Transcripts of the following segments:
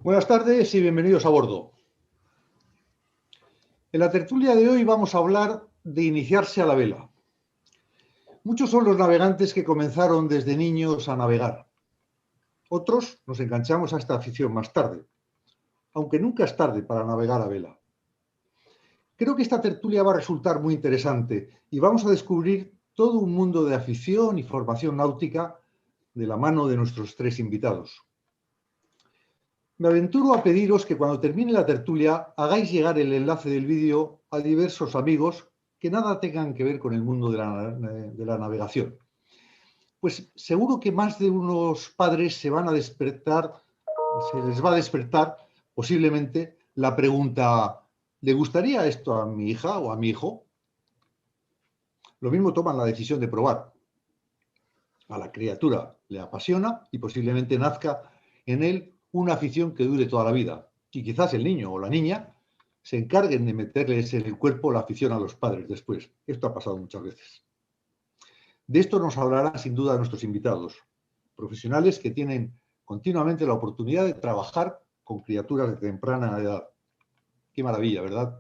Buenas tardes y bienvenidos a bordo. En la tertulia de hoy vamos a hablar de iniciarse a la vela. Muchos son los navegantes que comenzaron desde niños a navegar. Otros nos enganchamos a esta afición más tarde, aunque nunca es tarde para navegar a vela. Creo que esta tertulia va a resultar muy interesante y vamos a descubrir todo un mundo de afición y formación náutica de la mano de nuestros tres invitados. Me aventuro a pediros que cuando termine la tertulia hagáis llegar el enlace del vídeo a diversos amigos que nada tengan que ver con el mundo de la navegación. Pues seguro que más de unos padres se van a despertar, se les va a despertar posiblemente la pregunta: ¿le gustaría esto a mi hija o a mi hijo? Lo mismo toman la decisión de probar. A la criatura le apasiona y posiblemente nazca en él una afición que dure toda la vida. Y quizás el niño o la niña se encarguen de meterles en el cuerpo la afición a los padres después. Esto ha pasado muchas veces. De esto nos hablarán sin duda nuestros invitados, profesionales que tienen continuamente la oportunidad de trabajar con criaturas de temprana edad. Qué maravilla, ¿verdad?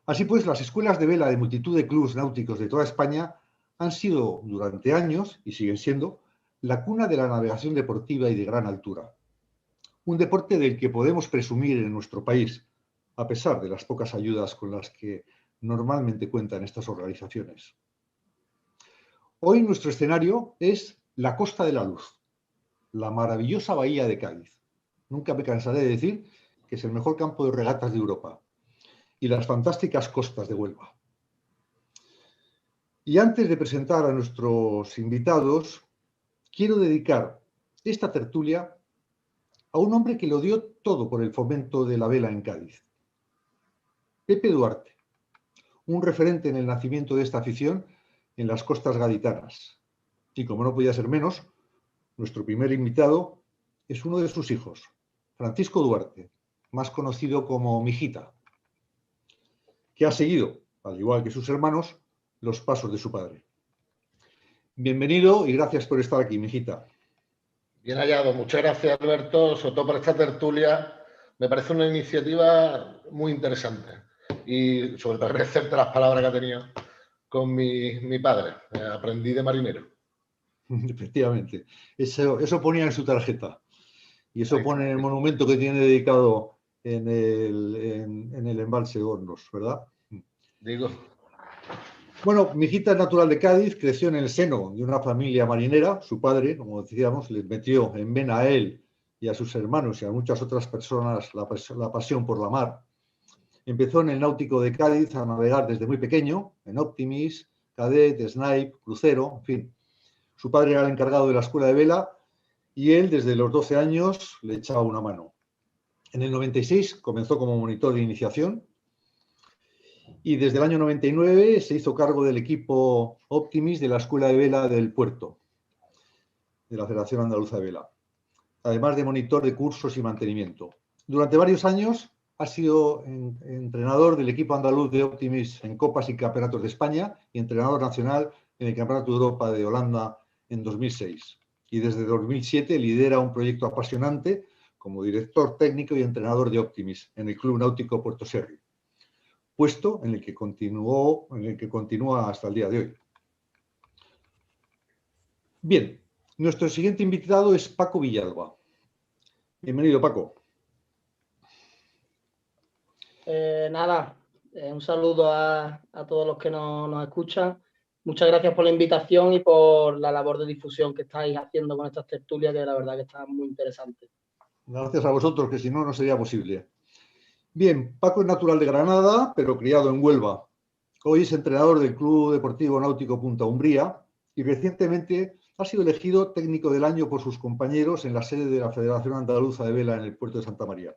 Así pues, las escuelas de vela de multitud de clubes náuticos de toda España han sido durante años, y siguen siendo, la cuna de la navegación deportiva y de gran altura. Un deporte del que podemos presumir en nuestro país, a pesar de las pocas ayudas con las que normalmente cuentan estas organizaciones. Hoy nuestro escenario es la Costa de la Luz, la maravillosa bahía de Cádiz. Nunca me cansaré de decir que es el mejor campo de regatas de Europa, y las fantásticas costas de Huelva. Y antes de presentar a nuestros invitados, quiero dedicar esta tertulia a un hombre que lo dio todo por el fomento de la vela en Cádiz. Pepe Duarte, un referente en el nacimiento de esta afición en las costas gaditanas. Y como no podía ser menos, nuestro primer invitado es uno de sus hijos, Francisco Duarte, más conocido como Mijita, que ha seguido, al igual que sus hermanos, los pasos de su padre. Bienvenido y gracias por estar aquí, Mijita. Bien hallado. Muchas gracias, Alberto, sobre todo por esta tertulia. Me parece una iniciativa muy interesante y sobre todo agradecerte las palabras que ha tenido con mi padre. Aprendí de marinero. Efectivamente, eso ponía en su tarjeta y eso pone en el monumento que tiene dedicado en el embalse Hornos, ¿verdad? Digo. Bueno, Mijita es natural de Cádiz, creció en el seno de una familia marinera. Su padre, como decíamos, les metió en vena a él y a sus hermanos y a muchas otras personas la pasión por la mar. Empezó en el náutico de Cádiz a navegar desde muy pequeño, en Optimis, Cadet, Snipe, crucero, en fin. Su padre era el encargado de la escuela de vela y él desde los 12 años le echaba una mano. En el 96 comenzó como monitor de iniciación y desde el año 99 se hizo cargo del equipo Optimis de la Escuela de Vela del Puerto, de la Federación Andaluza de Vela, además de monitor de cursos y mantenimiento. Durante varios años ha sido entrenador del equipo andaluz de Optimis en Copas y Campeonatos de España y entrenador nacional en el Campeonato de Europa de Holanda en 2006. Y desde 2007 lidera un proyecto apasionante como director técnico y entrenador de Optimis en el Club Náutico Puerto Serri, puesto en el que continúa hasta el día de hoy. Bien, nuestro siguiente invitado es Paco Villalba. Bienvenido, Paco. Un saludo a todos los que nos escuchan. Muchas gracias por la invitación y por la labor de difusión que estáis haciendo con estas tertulias, que la verdad que están muy interesantes. Gracias a vosotros, que si no, no sería posible. Bien, Paco es natural de Granada, pero criado en Huelva. Hoy es entrenador del Club Deportivo Náutico Punta Umbría y recientemente ha sido elegido técnico del año por sus compañeros en la sede de la Federación Andaluza de Vela en el puerto de Santa María.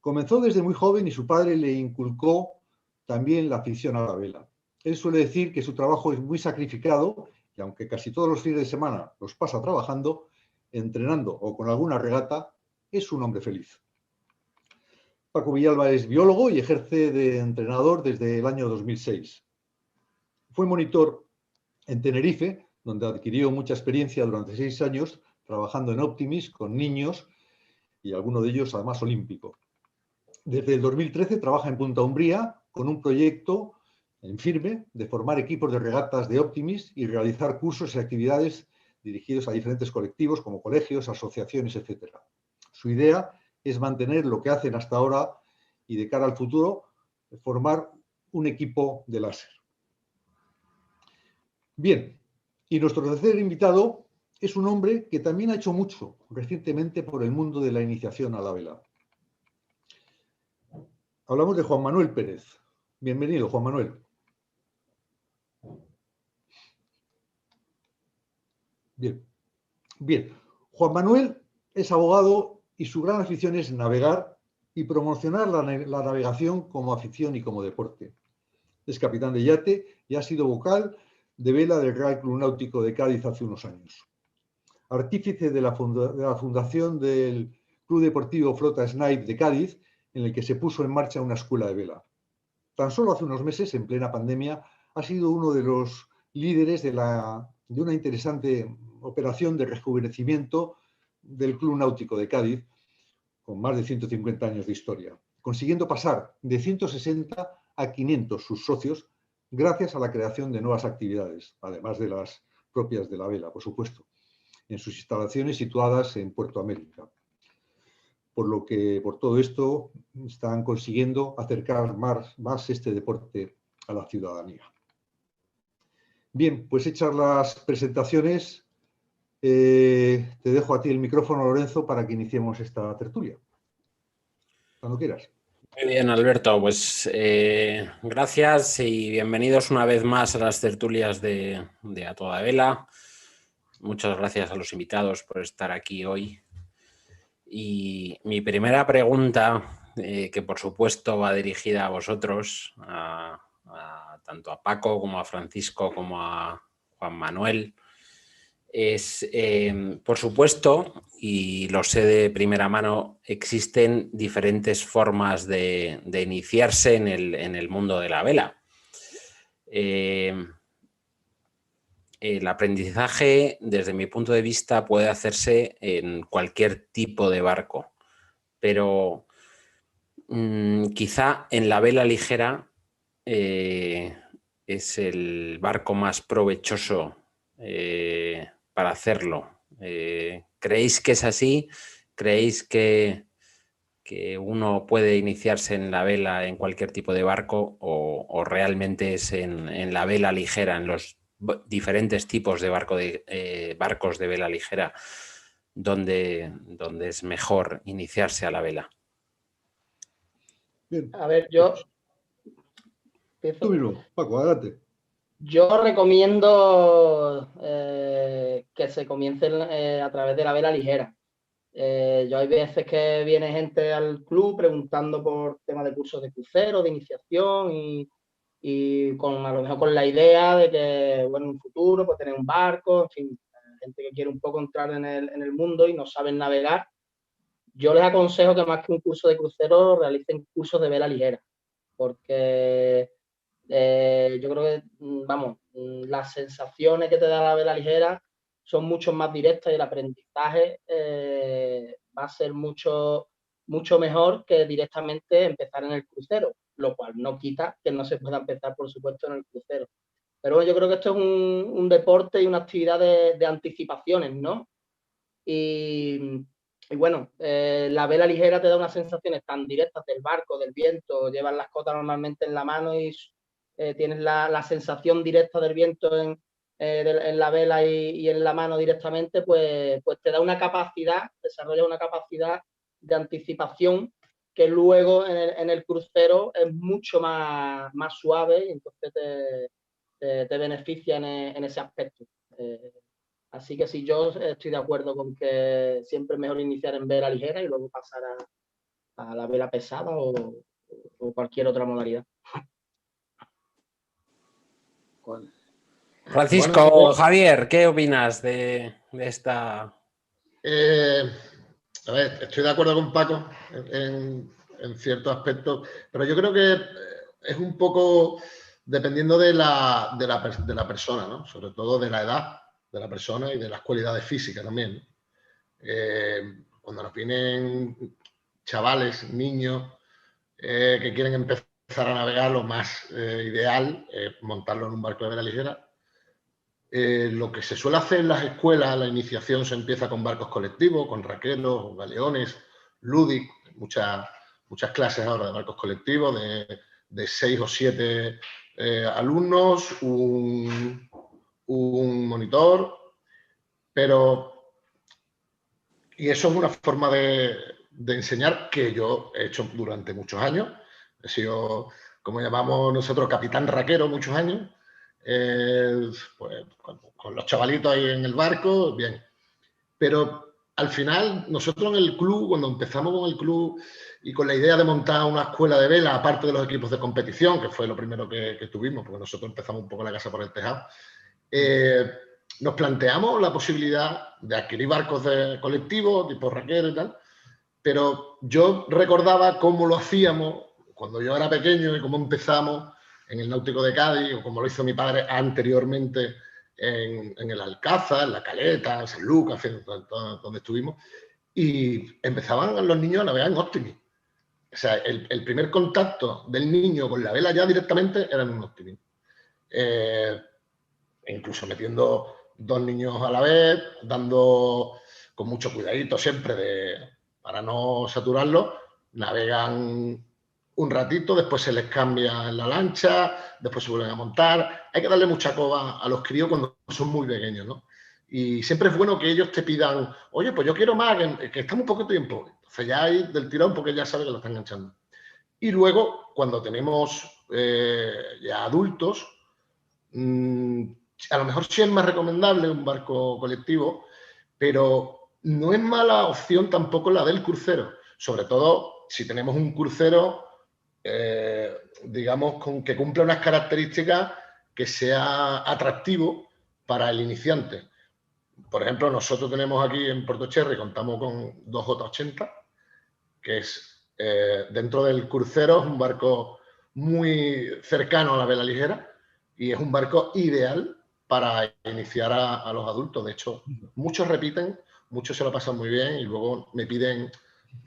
Comenzó desde muy joven y su padre le inculcó también la afición a la vela. Él suele decir que su trabajo es muy sacrificado y aunque casi todos los fines de semana los pasa trabajando, entrenando o con alguna regata, es un hombre feliz. Paco Villalba es biólogo y ejerce de entrenador desde el año 2006. Fue monitor en Tenerife, donde adquirió mucha experiencia durante 6 años trabajando en Optimis con niños y alguno de ellos además olímpico. Desde el 2013 trabaja en Punta Umbría con un proyecto en firme de formar equipos de regatas de Optimis y realizar cursos y actividades dirigidos a diferentes colectivos como colegios, asociaciones, etc. Su idea es mantener lo que hacen hasta ahora y de cara al futuro formar un equipo de láser. Bien, y nuestro tercer invitado es un hombre que también ha hecho mucho recientemente por el mundo de la iniciación a la vela. Hablamos de Juan Manuel Pérez. Bienvenido, Juan Manuel. Bien. Juan Manuel es abogado y su gran afición es navegar y promocionar la navegación como afición y como deporte. Es capitán de yate y ha sido vocal de vela del Real Club Náutico de Cádiz hace unos años. Artífice de la fundación del Club Deportivo Flota Snipe de Cádiz, en el que se puso en marcha una escuela de vela. Tan solo hace unos meses, en plena pandemia, ha sido uno de los líderes de una interesante operación de rejuvenecimiento del Club Náutico de Cádiz, con más de 150 años de historia, consiguiendo pasar de 160 a 500 sus socios gracias a la creación de nuevas actividades, además de las propias de la vela, por supuesto, en sus instalaciones situadas en Puerto América. Por todo esto están consiguiendo acercar más este deporte a la ciudadanía. Bien, pues hechas las presentaciones, te dejo a ti el micrófono, Lorenzo, para que iniciemos esta tertulia. Cuando quieras. Muy bien, Alberto, pues gracias y bienvenidos una vez más a las tertulias de A Toda Vela. Muchas gracias a los invitados por estar aquí hoy. Y mi primera pregunta, que por supuesto va dirigida a vosotros, tanto a Paco como a Francisco como a Juan Manuel, es, por supuesto, y lo sé de primera mano, existen diferentes formas de iniciarse en el mundo de la vela. El aprendizaje, desde mi punto de vista, puede hacerse en cualquier tipo de barco, pero quizá en la vela ligera es el barco más provechoso para hacerlo. ¿Creéis que es así? ¿Creéis que uno puede iniciarse en la vela en cualquier tipo de barco o realmente es en la vela ligera, en los diferentes tipos de barcos de vela ligera donde es mejor iniciarse a la vela? Bien. A ver, yo... Tú mismo, Paco, adelante. Yo recomiendo que se comience a través de la vela ligera. Yo hay veces que viene gente al club preguntando por temas de cursos de crucero, de iniciación y a lo mejor con la idea de que, bueno, en un futuro pues tener un barco, en fin, gente que quiere un poco entrar en el mundo y no saben navegar. Yo les aconsejo que más que un curso de crucero realicen cursos de vela ligera, porque yo creo que, vamos, las sensaciones que te da la vela ligera son mucho más directas y el aprendizaje va a ser mucho mejor que directamente empezar en el crucero, lo cual no quita que no se pueda empezar, por supuesto, en el crucero. Pero bueno, yo creo que esto es un deporte y una actividad de anticipaciones, ¿no? Y bueno, la vela ligera te da unas sensaciones tan directas del barco, del viento, llevas las cotas normalmente en la mano y tienes la sensación directa del viento en la vela y en la mano directamente, pues te da una capacidad, desarrolla una capacidad de anticipación que luego en el crucero es mucho más suave y entonces te beneficia en ese aspecto. Así que sí, yo estoy de acuerdo con que siempre es mejor iniciar en vela ligera y luego pasar a la vela pesada o cualquier otra modalidad. Francisco, Bueno, Javier, ¿qué opinas de esta? A ver, estoy de acuerdo con Paco en ciertos aspectos, pero yo creo que es un poco dependiendo de la persona, ¿no? Sobre todo de la edad de la persona y de las cualidades físicas también. cuando nos vienen chavales, niños, que quieren empezar a navegar, lo más ideal es montarlo en un barco de vela ligera. Lo que se suele hacer en las escuelas, la iniciación se empieza con barcos colectivos, con raqueros, galeones, ludic, muchas clases ahora de barcos colectivos, de 6 o 7 alumnos, un monitor, y eso es una forma de enseñar que yo he hecho durante muchos años. He sido, como llamamos nosotros, capitán raquero muchos años. Pues, con los chavalitos ahí en el barco, bien. Pero al final, nosotros en el club, cuando empezamos con el club y con la idea de montar una escuela de vela, aparte de los equipos de competición, que fue lo primero que tuvimos, porque nosotros empezamos un poco la casa por el tejado, nos planteamos la posibilidad de adquirir barcos de colectivos, tipo raquero y tal, pero yo recordaba cómo lo hacíamos cuando yo era pequeño y cómo empezamos en el Náutico de Cádiz, o como lo hizo mi padre anteriormente en el Alcázar, en la Caleta, en San Lucas, donde estuvimos, y empezaban los niños a navegar en Optimi. O sea, el primer contacto del niño con la vela ya directamente era en un Optimi. Incluso metiendo 2 niños a la vez, dando con mucho cuidadito siempre para no saturarlos, navegan un ratito, después se les cambia en la lancha, después se vuelven a montar. Hay que darle mucha coba a los críos cuando son muy pequeños, ¿no? Y siempre es bueno que ellos te pidan, oye, pues yo quiero más, que estamos poco tiempo. Entonces ya hay del tirón porque ya sabe que lo están enganchando. Y luego, cuando tenemos ya adultos, a lo mejor sí es más recomendable un barco colectivo, pero no es mala opción tampoco la del crucero, sobre todo si tenemos un crucero, digamos, que cumpla unas características que sea atractivo para el iniciante. Por ejemplo, nosotros tenemos aquí en Puerto Cherry, contamos con 2 J80, que es dentro del crucero, es un barco muy cercano a la vela ligera y es un barco ideal para iniciar a los adultos. De hecho, muchos repiten, muchos se lo pasan muy bien y luego me piden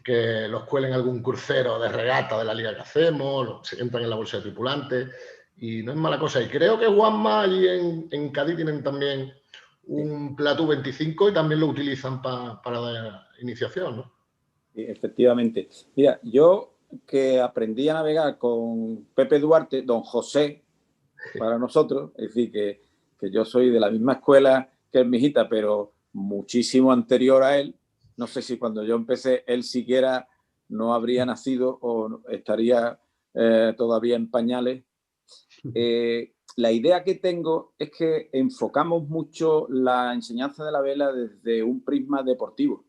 que los cuelen algún crucero de regata de la liga que hacemos, se entran en la bolsa de tripulantes y no es mala cosa. Y creo que Juanma allí en Cádiz tienen también un Platú 25 y también lo utilizan para la iniciación, ¿no? Efectivamente. Mira, yo que aprendí a navegar con Pepe Duarte, don José, para nosotros, es decir, que yo soy de la misma escuela que mi hijita, pero muchísimo anterior a él. No sé si cuando yo empecé él siquiera no habría nacido o estaría todavía en pañales. La idea que tengo es que enfocamos mucho la enseñanza de la vela desde un prisma deportivo.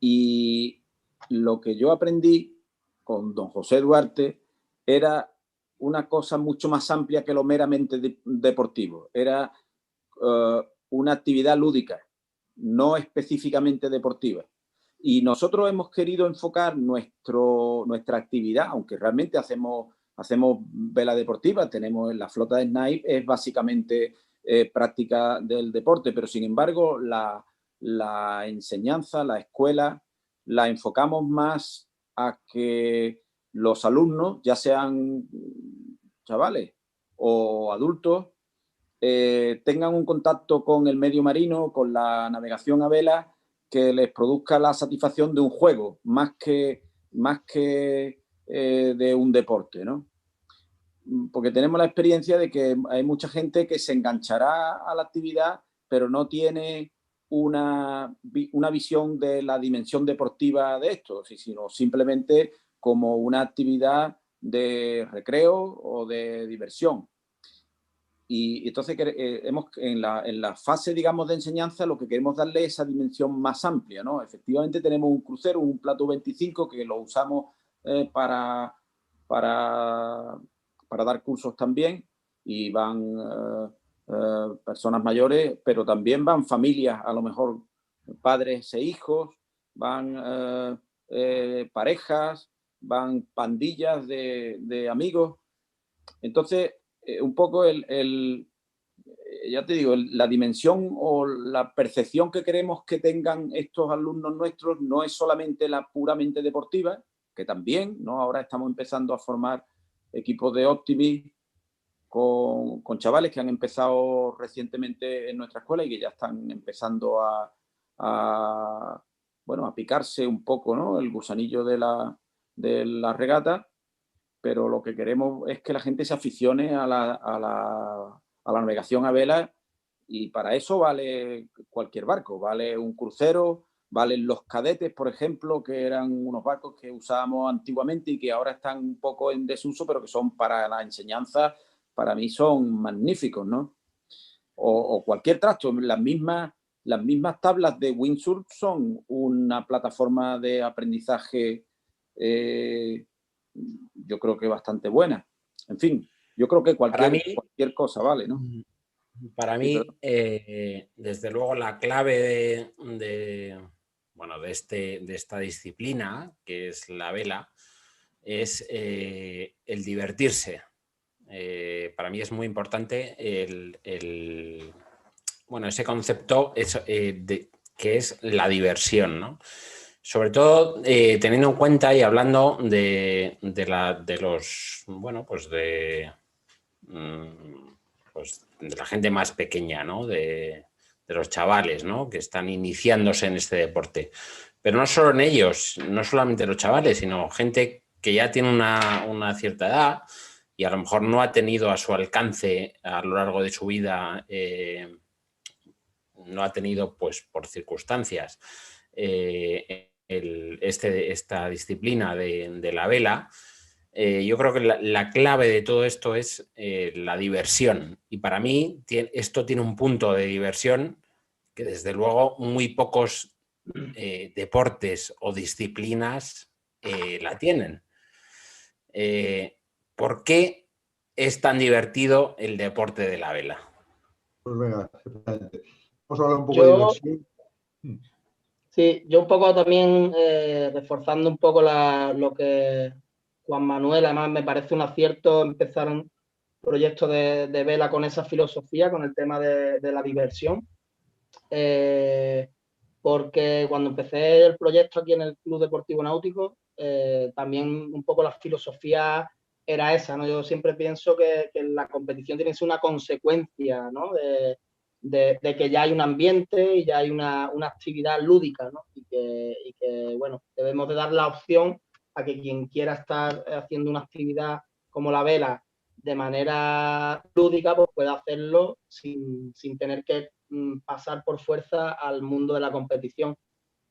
Y lo que yo aprendí con don José Duarte era una cosa mucho más amplia que lo meramente deportivo. Era una actividad lúdica, no específicamente deportiva. Y nosotros hemos querido enfocar nuestra actividad, aunque realmente hacemos vela deportiva, tenemos la flota de Snipe, es básicamente práctica del deporte, pero sin embargo la enseñanza, la escuela, la enfocamos más a que los alumnos, ya sean chavales o adultos, tengan un contacto con el medio marino, con la navegación a vela, que les produzca la satisfacción de un juego, más que de un deporte, ¿no? Porque tenemos la experiencia de que hay mucha gente que se enganchará a la actividad, pero no tiene una visión de la dimensión deportiva de esto, sino simplemente como una actividad de recreo o de diversión. Y entonces en la fase, digamos, de enseñanza, lo que queremos darle es esa dimensión más amplia, ¿no? Efectivamente tenemos un crucero, un Platú 25, que lo usamos para dar cursos también, y van personas mayores, pero también van familias, a lo mejor padres e hijos, van parejas, van pandillas de amigos. Entonces, un poco ya te digo, la dimensión o la percepción que queremos que tengan estos alumnos nuestros no es solamente la puramente deportiva, que también, ¿no? Ahora estamos empezando a formar equipos de Optimis con chavales que han empezado recientemente en nuestra escuela y que ya están empezando a picarse un poco, ¿no? El gusanillo de la regata, pero lo que queremos es que la gente se aficione a la navegación a vela, y para eso vale cualquier barco, vale un crucero, valen los cadetes, por ejemplo, que eran unos barcos que usábamos antiguamente y que ahora están un poco en desuso, pero que son para la enseñanza, para mí son magníficos, ¿no? O cualquier trasto, las mismas tablas de windsurf son una plataforma de aprendizaje, yo creo que bastante buena. En fin, yo creo que cualquier cosa vale, ¿no? Para mí, desde luego, la clave de esta disciplina, que es la vela, es el divertirse. Para mí es muy importante ese concepto que es la diversión, ¿no? Sobre todo teniendo en cuenta y hablando de la gente más pequeña, ¿no? De los chavales, ¿no? Que están iniciándose en este deporte. Pero no solo en ellos, no solamente los chavales, sino gente que ya tiene una cierta edad y a lo mejor no ha tenido a su alcance a lo largo de su vida, no ha tenido, pues, por circunstancias, esta disciplina de la vela. Yo creo que la clave de todo esto es la diversión. Y para mí esto tiene un punto de diversión que desde luego muy pocos deportes o disciplinas la tienen. ¿Por qué es tan divertido el deporte de la vela? Pues venga, vamos a hablar un poco de diversión. Sí, yo un poco también reforzando un poco lo que Juan Manuel, además me parece un acierto empezar un proyecto de vela con esa filosofía, con el tema de la diversión, porque cuando empecé el proyecto aquí en el Club Deportivo Náutico, también un poco la filosofía era esa, ¿no? Yo siempre pienso que la competición tiene que ser una consecuencia, ¿no? De que ya hay un ambiente y ya hay una actividad lúdica, ¿no? Y que, bueno, debemos de dar la opción a que quien quiera estar haciendo una actividad como la vela de manera lúdica, pues pueda hacerlo sin tener que pasar por fuerza al mundo de la competición.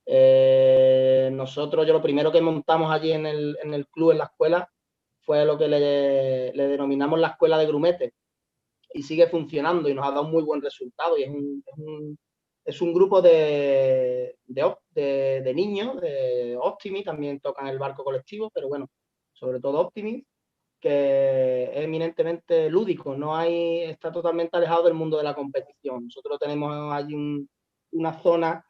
Nosotros, yo lo primero que montamos allí en el club, en la escuela, fue lo que le denominamos la escuela de grumetes, y sigue funcionando y nos ha dado un muy buen resultado, y es un grupo de niños, de Optimi, también tocan el barco colectivo, pero bueno, sobre todo Optimi, que es eminentemente lúdico, está totalmente alejado del mundo de la competición. Nosotros tenemos allí una zona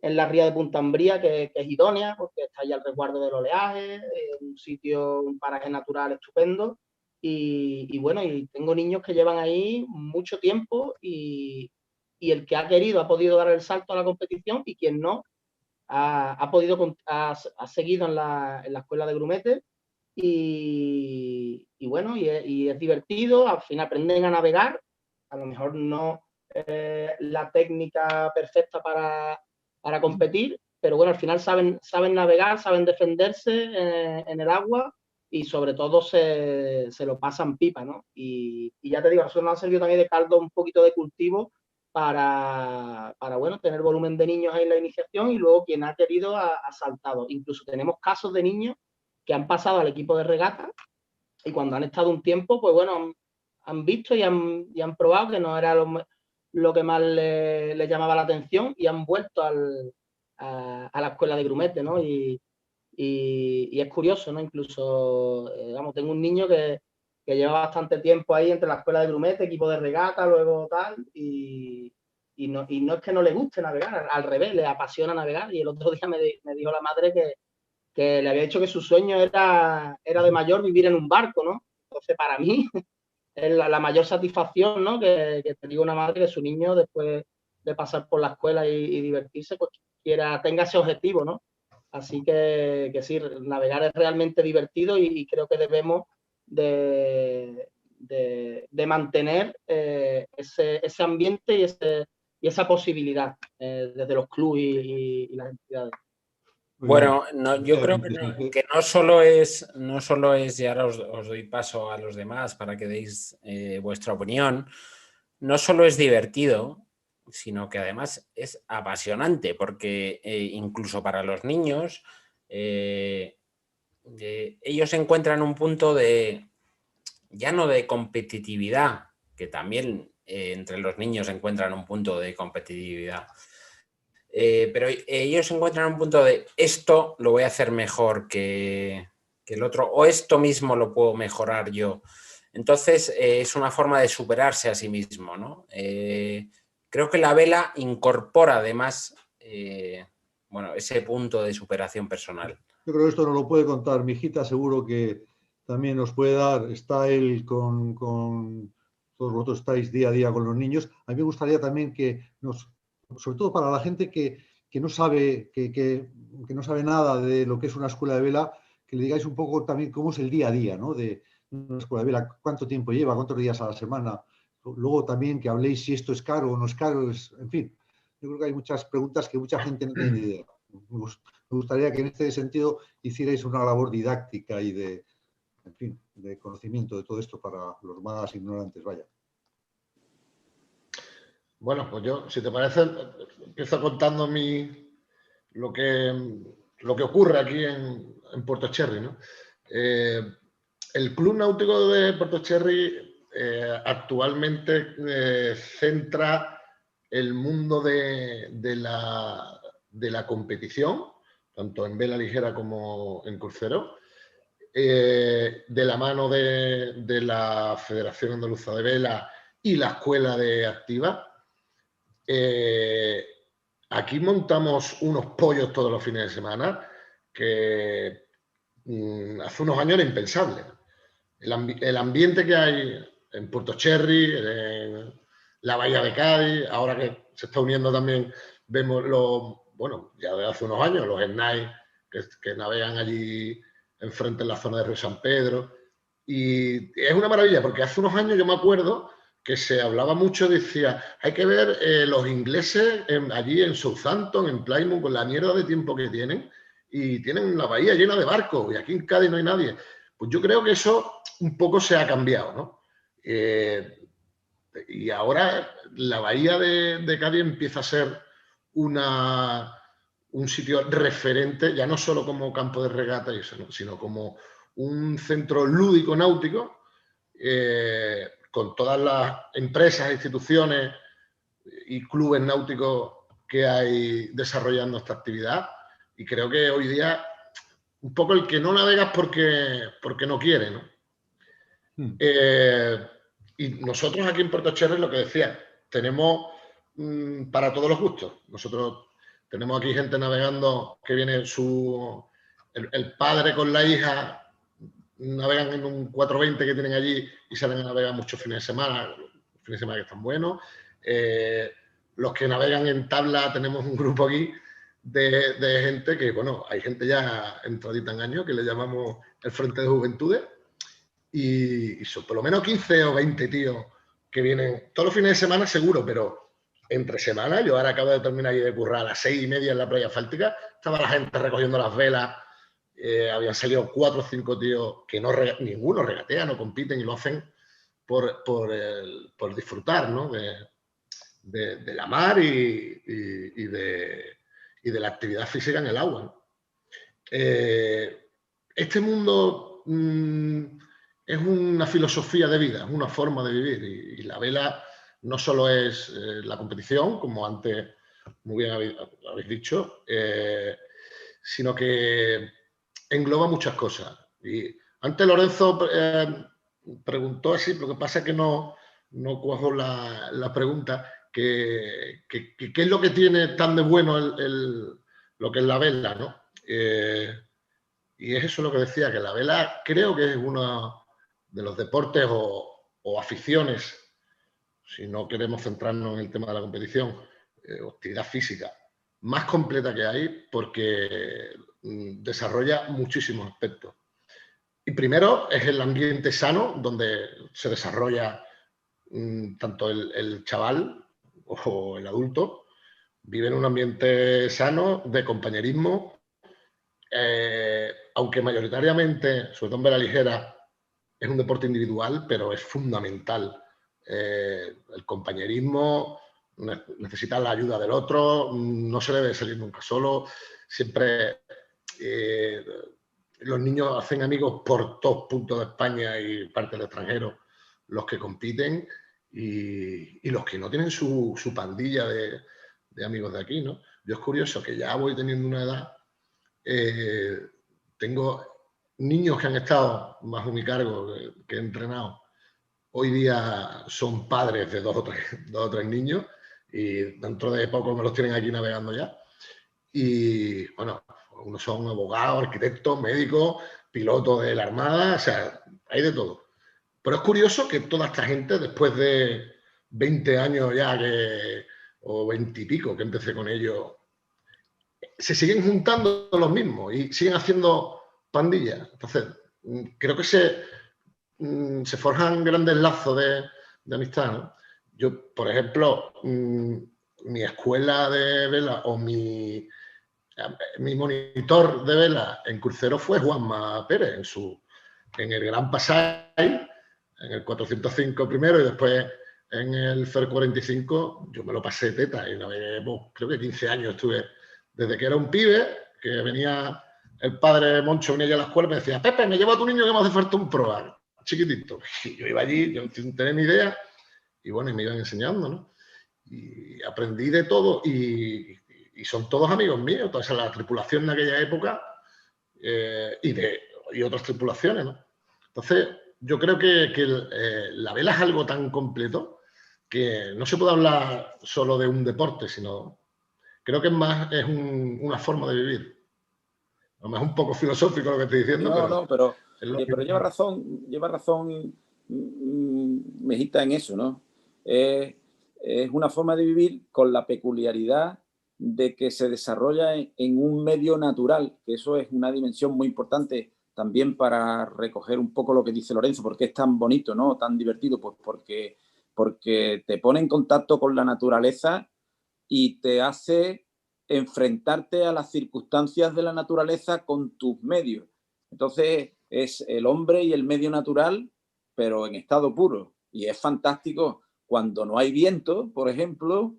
en la ría de Punta Ambría que es idónea, porque está allá al resguardo del oleaje, un paraje natural estupendo, y bueno, y tengo niños que llevan ahí mucho tiempo, y el que ha querido ha podido dar el salto a la competición, y quien no ha seguido en la escuela de grumetes, y bueno, y es divertido. Al fin aprenden a navegar, a lo mejor no la técnica perfecta para competir, pero bueno, al final saben navegar, saben defenderse en el agua, y sobre todo se lo pasan pipa, ¿no? Y ya te digo, eso nos ha servido también de caldo, un poquito de cultivo para bueno, tener volumen de niños ahí en la iniciación, y luego quien ha querido ha saltado. Incluso tenemos casos de niños que han pasado al equipo de regata, y cuando han estado un tiempo, pues bueno, han visto y han probado que no era lo que más les llamaba la atención, y han vuelto a la escuela de grumete, ¿no? Y es curioso, ¿no? Incluso, tengo un niño que lleva bastante tiempo ahí entre la escuela de grumete, equipo de regata, luego tal, y no es que no le guste navegar, al revés, le apasiona navegar. Y el otro día me dijo la madre que le había dicho que su sueño era de mayor vivir en un barco, ¿no? Entonces, para mí, la mayor satisfacción, ¿no? Que te diga una madre que su niño, después de pasar por la escuela y divertirse, pues tenga ese objetivo, ¿no? Así que sí, navegar es realmente divertido y creo que debemos de mantener ese ambiente y esa posibilidad desde los clubes y las entidades. Bueno, yo creo que no solo es, y ahora os doy paso a los demás para que deis vuestra opinión, no solo es divertido, sino que además es apasionante, porque incluso para los niños, ellos encuentran un punto ya no de competitividad, que también entre los niños encuentran un punto de competitividad, pero ellos encuentran un punto de esto lo voy a hacer mejor que el otro, o esto mismo lo puedo mejorar yo. Entonces es una forma de superarse a sí mismo, ¿no? Creo que la vela incorpora además ese punto de superación personal. Yo creo que esto nos lo puede contar mi hijita, seguro que también nos puede dar. Está él con todos vosotros estáis día a día con los niños. A mí me gustaría también que sobre todo para la gente que no sabe que no sabe nada de lo que es una escuela de vela, que le digáis un poco también cómo es el día a día, ¿no? De una escuela de vela, cuánto tiempo lleva, cuántos días a la semana. Luego también que habléis si esto es caro o no es caro, en fin. Yo creo que hay muchas preguntas que mucha gente no tiene ni idea. Me gustaría que en este sentido hicierais una labor didáctica y de conocimiento de todo esto para los más ignorantes, vaya. Bueno, pues yo, si te parece, empiezo contando lo que ocurre aquí en Puerto Cherry, ¿no? El Club Náutico de Puerto Cherry actualmente centra el mundo de la competición, tanto en vela ligera como en crucero, de la mano de la Federación Andaluza de Vela y la Escuela de Activa. Aquí montamos unos pollos todos los fines de semana que hace unos años era impensable. El ambiente que hay en Puerto Cherry, en la Bahía de Cádiz, ahora que se está uniendo también, vemos ya de hace unos años, los SNAI que navegan allí enfrente en la zona de Río San Pedro. Y es una maravilla, porque hace unos años yo me acuerdo que se hablaba mucho, decía, hay que ver los ingleses allí en Southampton, en Plymouth, con la mierda de tiempo que tienen, y tienen la bahía llena de barcos, y aquí en Cádiz no hay nadie. Pues yo creo que eso un poco se ha cambiado, ¿no? Y ahora la bahía de Cádiz empieza a ser un sitio referente, ya no solo como campo de regata, sino como un centro lúdico náutico, con todas las empresas, instituciones y clubes náuticos que hay desarrollando esta actividad. Y creo que hoy día un poco el que no navega es porque no quiere, ¿no? Y nosotros aquí en Puerto Cherry, lo que decía, tenemos para todos los gustos. Nosotros tenemos aquí gente navegando que viene el padre con la hija, navegan en un 420 que tienen allí y salen a navegar muchos fines de semana que están buenos. Los que navegan en tabla, tenemos un grupo aquí de gente que, bueno, hay gente ya entradita en años que le llamamos el Frente de Juventudes, y son por lo menos 15 o 20 tíos que vienen todos los fines de semana seguro, pero entre semana. Yo ahora acabo de terminar de currar a las 6:30 en la playa asfáltica, estaba la gente recogiendo las velas, habían salido 4 o 5 tíos que ninguno regatea, no compiten y lo hacen por disfrutar, ¿no? de la mar y de la actividad física en el agua, ¿no? Este mundo es una filosofía de vida, es una forma de vivir, y la vela no solo es la competición, como antes muy bien habéis dicho, sino que engloba muchas cosas. Y antes Lorenzo preguntó así, lo que pasa es que no cojo la pregunta, ¿qué es lo que tiene tan de bueno lo que es la vela, ¿no? Y es eso lo que decía, que la vela creo que es uno de los deportes o o aficiones, si no queremos centrarnos en el tema de la competición, actividad física más completa que hay, porque desarrolla muchísimos aspectos. Y primero es el ambiente sano, donde se desarrolla tanto el chaval o el adulto, vive en un ambiente sano de compañerismo, aunque mayoritariamente, sobre todo en vela ligera, es un deporte individual, pero es fundamental. El compañerismo, necesita la ayuda del otro, no se debe salir nunca solo. Siempre los niños hacen amigos por todos puntos de España y parte del extranjero, los que compiten y los que no tienen su pandilla de amigos de aquí, ¿no? Yo es curioso que ya voy teniendo una edad, tengo niños que han estado bajo mi cargo, que he entrenado, hoy día son padres de dos o tres niños y dentro de poco me los tienen aquí navegando ya. Y bueno, unos son abogados, arquitectos, médicos, pilotos de la Armada, o sea, hay de todo. Pero es curioso que toda esta gente, después de 20 años ya, o 20 y pico que empecé con ellos, se siguen juntando los mismos y siguen haciendo pandillas. Entonces, creo que se forjan grandes lazos de amistad, ¿no? Yo, por ejemplo, mi escuela de vela o mi monitor de vela en crucero fue Juanma Pérez, en el Gran Pasay, en el 405 primero y después en el FER 45, yo me lo pasé teta y navegué, creo que 15 años estuve, desde que era un pibe, que venía el padre Moncho, venía ya a la escuela y me decía, Pepe, me llevo a tu niño que me hace falta un proa, chiquitito. Y yo iba allí, yo sin tener ni idea, y bueno, y me iban enseñando, ¿no? Y aprendí de todo y son todos amigos míos, toda esa la tripulación de aquella época y otras tripulaciones, ¿no? Entonces, yo creo que la vela es algo tan completo que no se puede hablar solo de un deporte, sino creo que es una forma de vivir. A lo mejor es un poco filosófico lo que estoy diciendo, pero lleva razón Mejita en eso, ¿no? Es una forma de vivir con la peculiaridad de que se desarrolla en un medio natural, que eso es una dimensión muy importante también para recoger un poco lo que dice Lorenzo, porque es tan bonito, ¿no? Tan divertido, pues porque te pone en contacto con la naturaleza y te hace enfrentarte a las circunstancias de la naturaleza con tus medios. Entonces es el hombre y el medio natural, pero en estado puro. Y es fantástico cuando no hay viento, por ejemplo,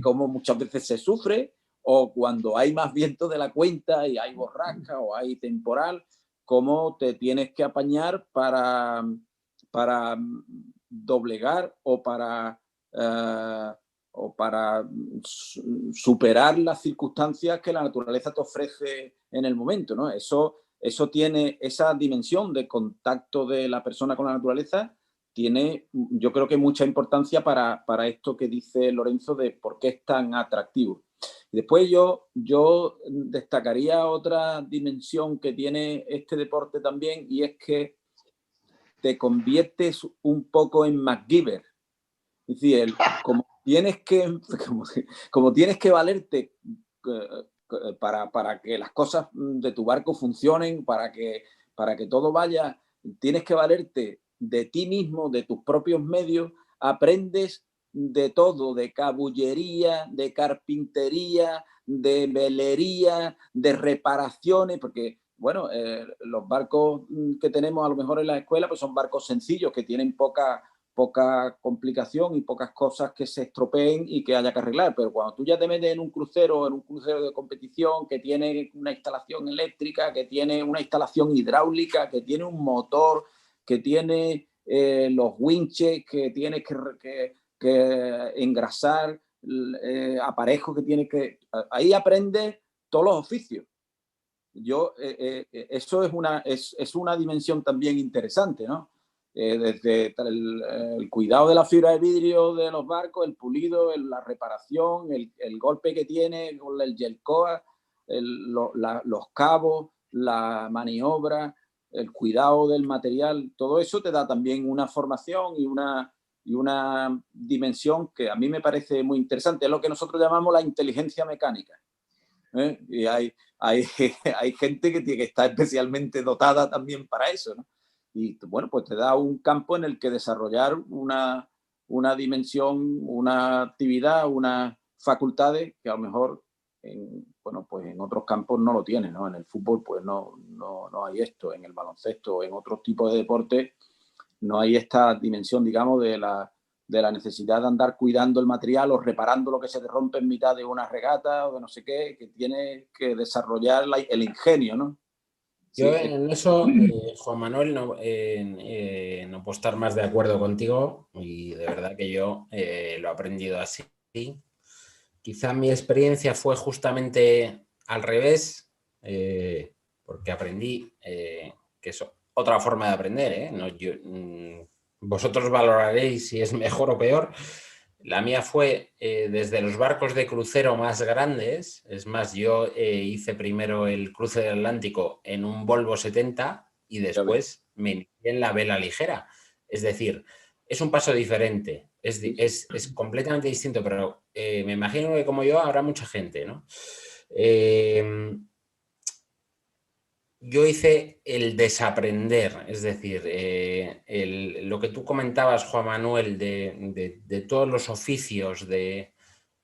como muchas veces se sufre, o cuando hay más viento de la cuenta y hay borrasca o hay temporal, cómo te tienes que apañar para doblegar o para superar las circunstancias que la naturaleza te ofrece en el momento, ¿no? Eso tiene esa dimensión de contacto de la persona con la naturaleza, tiene, yo creo que mucha importancia para esto que dice Lorenzo de por qué es tan atractivo. Y después yo destacaría otra dimensión que tiene este deporte también, y es que te conviertes un poco en MacGyver. Es decir, como tienes que valerte para que las cosas de tu barco funcionen, para que todo vaya, tienes que valerte de ti mismo, de tus propios medios, aprendes de todo, de cabullería, de carpintería, de velería, de reparaciones, porque bueno, los barcos que tenemos a lo mejor en la escuela pues son barcos sencillos que tienen poca complicación y pocas cosas que se estropeen y que haya que arreglar, pero cuando tú ya te metes en un crucero de competición que tiene una instalación eléctrica, que tiene una instalación hidráulica, que tiene un motor, que tiene los winches, que tienes que engrasar, aparejos que tienes que... Ahí aprendes todos los oficios. Eso es una dimensión también interesante, ¿no? Desde el cuidado de la fibra de vidrio de los barcos, el pulido, la reparación, el golpe que tiene con el Yelcoa, los cabos, la maniobra, el cuidado del material, todo eso te da también una formación y una dimensión que a mí me parece muy interesante. Es lo que nosotros llamamos la inteligencia mecánica. Y hay gente que tiene que estar especialmente dotada también para eso, ¿no? Y bueno, pues te da un campo en el que desarrollar una dimensión, una actividad, unas facultades que a lo mejor pues en otros campos no lo tiene, ¿no? En el fútbol pues no hay esto, en el baloncesto, en otros tipos de deportes no hay esta dimensión, digamos, de la necesidad de andar cuidando el material o reparando lo que se te rompe en mitad de una regata o de no sé qué, que tiene que desarrollar el ingenio, ¿no? Yo Sí. en eso, Juan Manuel, no puedo estar más de acuerdo contigo y de verdad que yo lo he aprendido así. Quizá mi experiencia fue justamente al revés, porque aprendí que es otra forma de aprender, ¿no? Vosotros valoraréis si es mejor o peor. La mía fue desde los barcos de crucero más grandes. Es más, yo hice primero el cruce del Atlántico en un Volvo 70 y después me inicié en la vela ligera. Es decir, es un paso diferente, es completamente distinto, pero me imagino que como yo habrá mucha gente, ¿no? Yo hice el desaprender, es decir, lo que tú comentabas, Juan Manuel, de todos los oficios que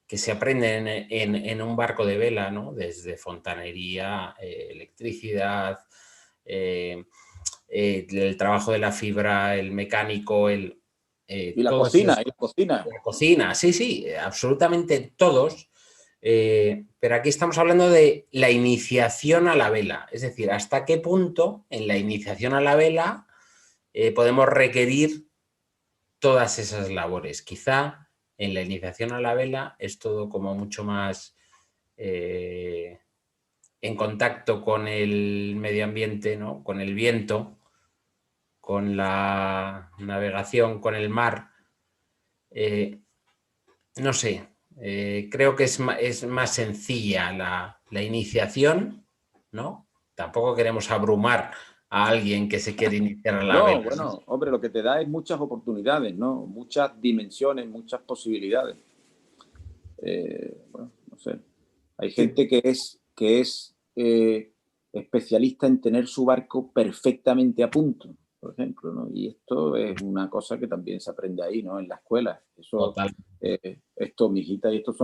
se aprenden en un barco de vela, ¿no? Desde fontanería, electricidad, el trabajo de la fibra, el mecánico, y la cocina, y la cocina. La cocina, sí, absolutamente todos. Pero aquí estamos hablando de la iniciación a la vela, es decir, hasta qué punto en la iniciación a la vela podemos requerir todas esas labores. Quizá en la iniciación a la vela es todo como mucho más en contacto con el medio ambiente, ¿no? Con el viento, con la navegación, con el mar. No sé, creo que es más sencilla la iniciación, ¿no? Tampoco queremos abrumar a alguien que se quiere iniciar a la vela. Bueno, hombre, lo que te da es muchas oportunidades, ¿no? Muchas dimensiones, muchas posibilidades. Bueno, no sé. Hay gente que es especialista en tener su barco perfectamente a punto, por ejemplo, ¿no? Y esto es una cosa que también se aprende ahí, ¿no? En la escuela. Eso, esto, mi hijita, y estos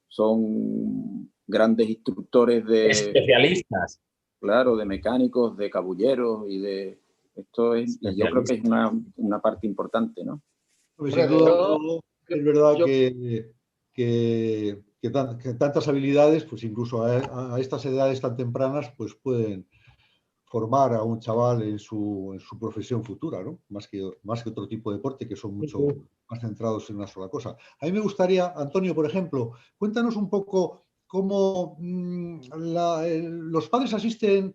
son grandes instructores de... Especialistas. Claro, de mecánicos, de cabulleros y de... Esto es, y yo creo que es una parte importante, ¿no? Pues sin duda, es verdad que tantas habilidades, pues incluso a estas edades tan tempranas, pues pueden formar a un chaval en su profesión futura, ¿no? Más que otro tipo de deporte que son mucho más centrados en una sola cosa. A mí me gustaría, Antonio, por ejemplo, cuéntanos un poco cómo los padres asisten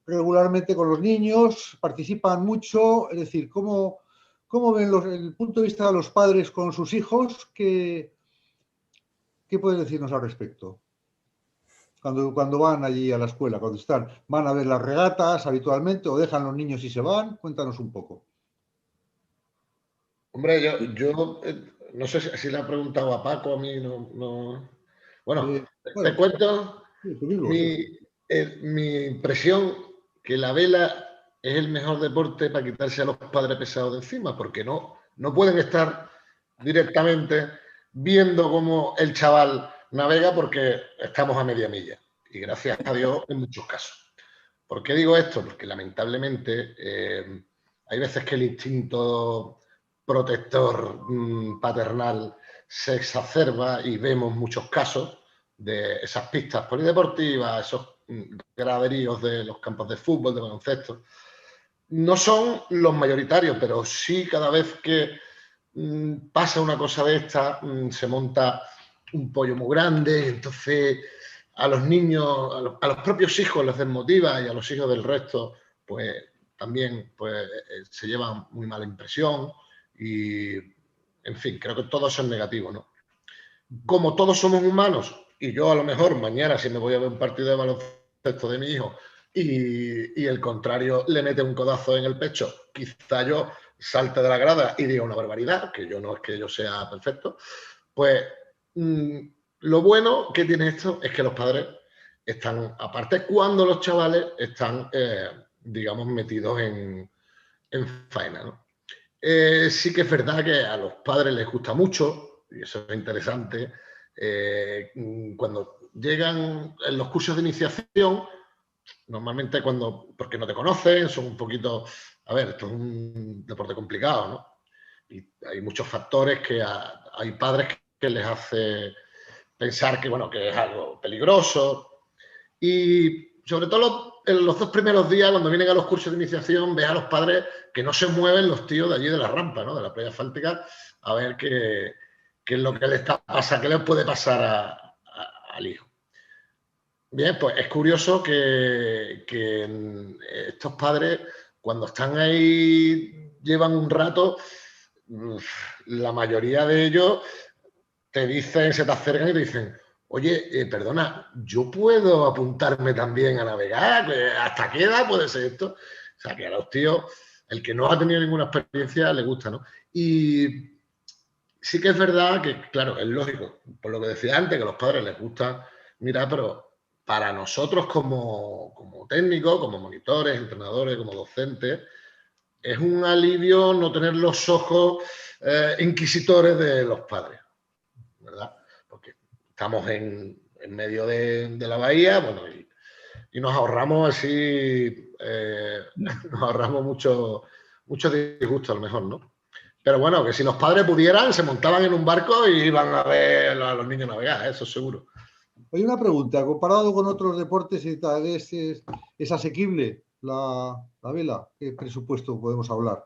regularmente con los niños, participan mucho, es decir, cómo ven el punto de vista de los padres con sus hijos, ¿qué puedes decirnos al respecto? Cuando van allí a la escuela, cuando van a ver las regatas habitualmente o dejan los niños y se van, cuéntanos un poco. Hombre, yo no sé si le ha preguntado a Paco, a mí no. Bueno, te cuento mi impresión que la vela es el mejor deporte para quitarse a los padres pesados de encima, porque no pueden estar directamente viendo cómo el chaval navega porque estamos a media milla. Y gracias a Dios en muchos casos. ¿Por qué digo esto? Porque lamentablemente hay veces que el instinto protector paternal se exacerba y vemos muchos casos de esas pistas polideportivas, esos graderíos de los campos de fútbol, de baloncesto. No son los mayoritarios, pero sí cada vez que pasa una cosa de esta, se monta un pollo muy grande, entonces a los niños, a los propios hijos les desmotiva y a los hijos del resto, pues también pues, se llevan muy mala impresión y, en fin, creo que todo eso es negativo, ¿no? Como todos somos humanos y yo a lo mejor mañana si me voy a ver un partido de baloncesto de mi hijo, y el contrario le mete un codazo en el pecho, quizá yo salte de la grada y diga una barbaridad, que yo no es que yo sea perfecto, pues lo bueno que tiene esto es que los padres están, aparte cuando los chavales están, digamos, metidos en faena, ¿no? Sí que es verdad que a los padres les gusta mucho, y eso es interesante, cuando llegan en los cursos de iniciación, normalmente porque no te conocen, son un poquito, a ver, esto es un deporte complicado, ¿no? Y hay muchos factores que hay padres que les hace pensar que, bueno, que es algo peligroso. Y sobre todo en los 2 primeros días, cuando vienen a los cursos de iniciación, ves a los padres que no se mueven los tíos de allí de la rampa, ¿no? De la playa asfáltica, a ver qué es lo que les pasa, qué les puede pasar al hijo. Bien, pues es curioso que estos padres, cuando están ahí, llevan un rato, la mayoría de ellos te dicen, se te acercan y te dicen, oye, perdona, ¿yo puedo apuntarme también a navegar? ¿Hasta qué edad puede ser esto? O sea, que a los tíos, el que no ha tenido ninguna experiencia, le gusta, ¿no? Y sí que es verdad que, claro, es lógico, por lo que decía antes, que a los padres les gusta mirar, pero para nosotros como técnicos, como monitores, entrenadores, como docentes, es un alivio no tener los ojos inquisitores de los padres, ¿verdad? Porque estamos en medio de la bahía, bueno, y nos ahorramos así, nos ahorramos mucho disgusto a lo mejor, ¿no? Pero bueno, que si los padres pudieran, se montaban en un barco y iban a ver a los niños navegar, eso seguro. Oye, una pregunta, comparado con otros deportes y tal, ¿es asequible la vela? ¿Qué presupuesto podemos hablar,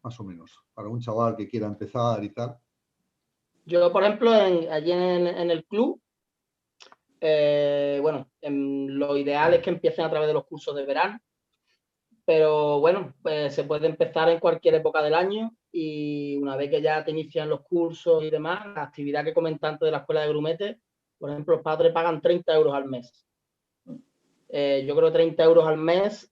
más o menos, para un chaval que quiera empezar y tal? Yo, por ejemplo, allí en el club, bueno, lo ideal es que empiecen a través de los cursos de verano, pero bueno, pues se puede empezar en cualquier época del año y una vez que ya te inician los cursos y demás, la actividad que comenté antes de la escuela de grumete, por ejemplo, los padres pagan 30 euros al mes. Yo creo que 30 euros al mes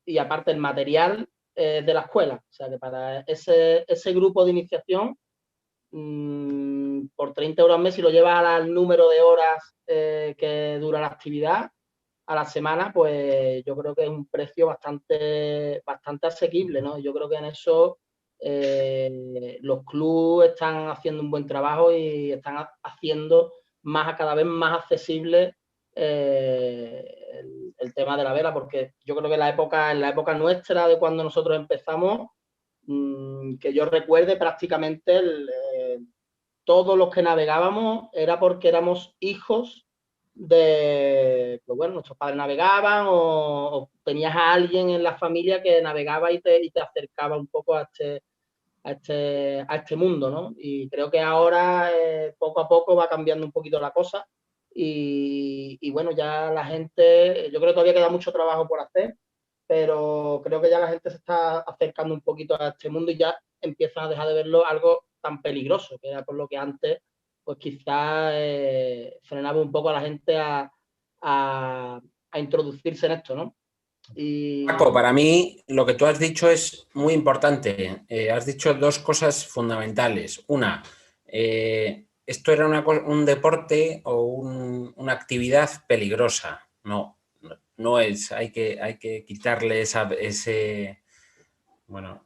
y aparte el material de la escuela. O sea que para ese grupo de iniciación, por 30 euros al mes, si lo llevas al número de horas que dura la actividad a la semana, pues yo creo que es un precio bastante asequible, ¿no? Yo creo que en eso los clubes están haciendo un buen trabajo y están haciendo cada vez más accesible el tema de la vela, porque yo creo que en la época nuestra, de cuando nosotros empezamos, que yo recuerde prácticamente todos los que navegábamos era porque éramos hijos de, pues bueno, nuestros padres navegaban o tenías a alguien en la familia que navegaba y te acercaba un poco a este mundo, ¿no? Y creo que ahora poco a poco va cambiando un poquito la cosa y bueno, ya la gente, yo creo que todavía queda mucho trabajo por hacer, pero creo que ya la gente se está acercando un poquito a este mundo y ya empiezan a dejar de verlo algo tan peligroso, que era por lo que antes, pues quizás frenaba un poco a la gente a introducirse en esto, ¿no? Y... Paco, para mí lo que tú has dicho es muy importante. Has dicho 2 cosas fundamentales. Una, esto era un deporte o una actividad peligrosa. No es. Hay que quitarle ese bueno,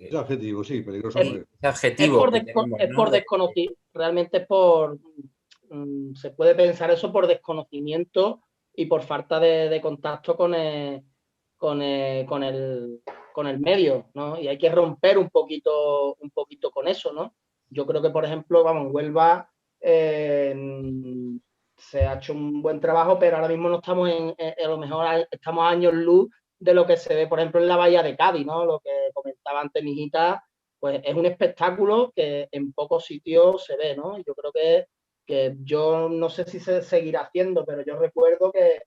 Es adjetivo, sí, peligroso no es. ese adjetivo que tenemos, es ¿no? por desconocimiento, realmente es por, se puede pensar eso por desconocimiento y por falta de contacto con el medio, ¿no? Y hay que romper un poquito con eso, ¿no? Yo creo que, por ejemplo, vamos, Huelva se ha hecho un buen trabajo, pero ahora mismo no estamos a lo mejor estamos a años luz de lo que se ve, por ejemplo, en la bahía de Cádiz, ¿no? Lo que comentaba antes mi hijita, pues es un espectáculo que en pocos sitios se ve, ¿no? Yo creo que yo no sé si se seguirá haciendo, pero yo recuerdo que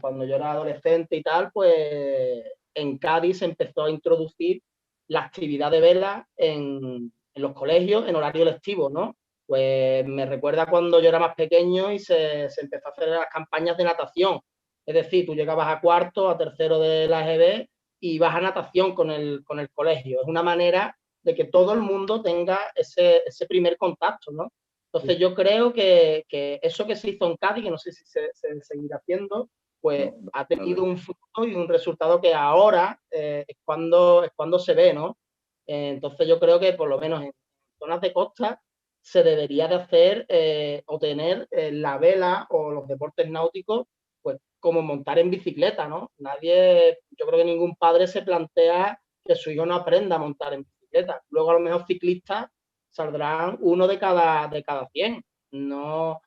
cuando yo era adolescente y tal, pues en Cádiz se empezó a introducir la actividad de vela en los colegios en horario lectivo, ¿no? Pues me recuerda cuando yo era más pequeño y se empezó a hacer las campañas de natación. Es decir, tú llegabas a cuarto, a tercero de la EGB y ibas a natación con el colegio. Es una manera de que todo el mundo tenga ese primer contacto, ¿no? Entonces yo creo que eso que se hizo en Cádiz, que no sé si se seguirá haciendo, pues ha tenido un fruto y un resultado que ahora es cuando se ve, ¿no? Entonces yo creo que por lo menos en zonas de costa se debería de hacer o tener la vela o los deportes náuticos, pues como montar en bicicleta, ¿no? Yo creo que ningún padre se plantea que su hijo no aprenda a montar en bicicleta. Luego a lo mejor ciclistas saldrán uno de cada 100, no,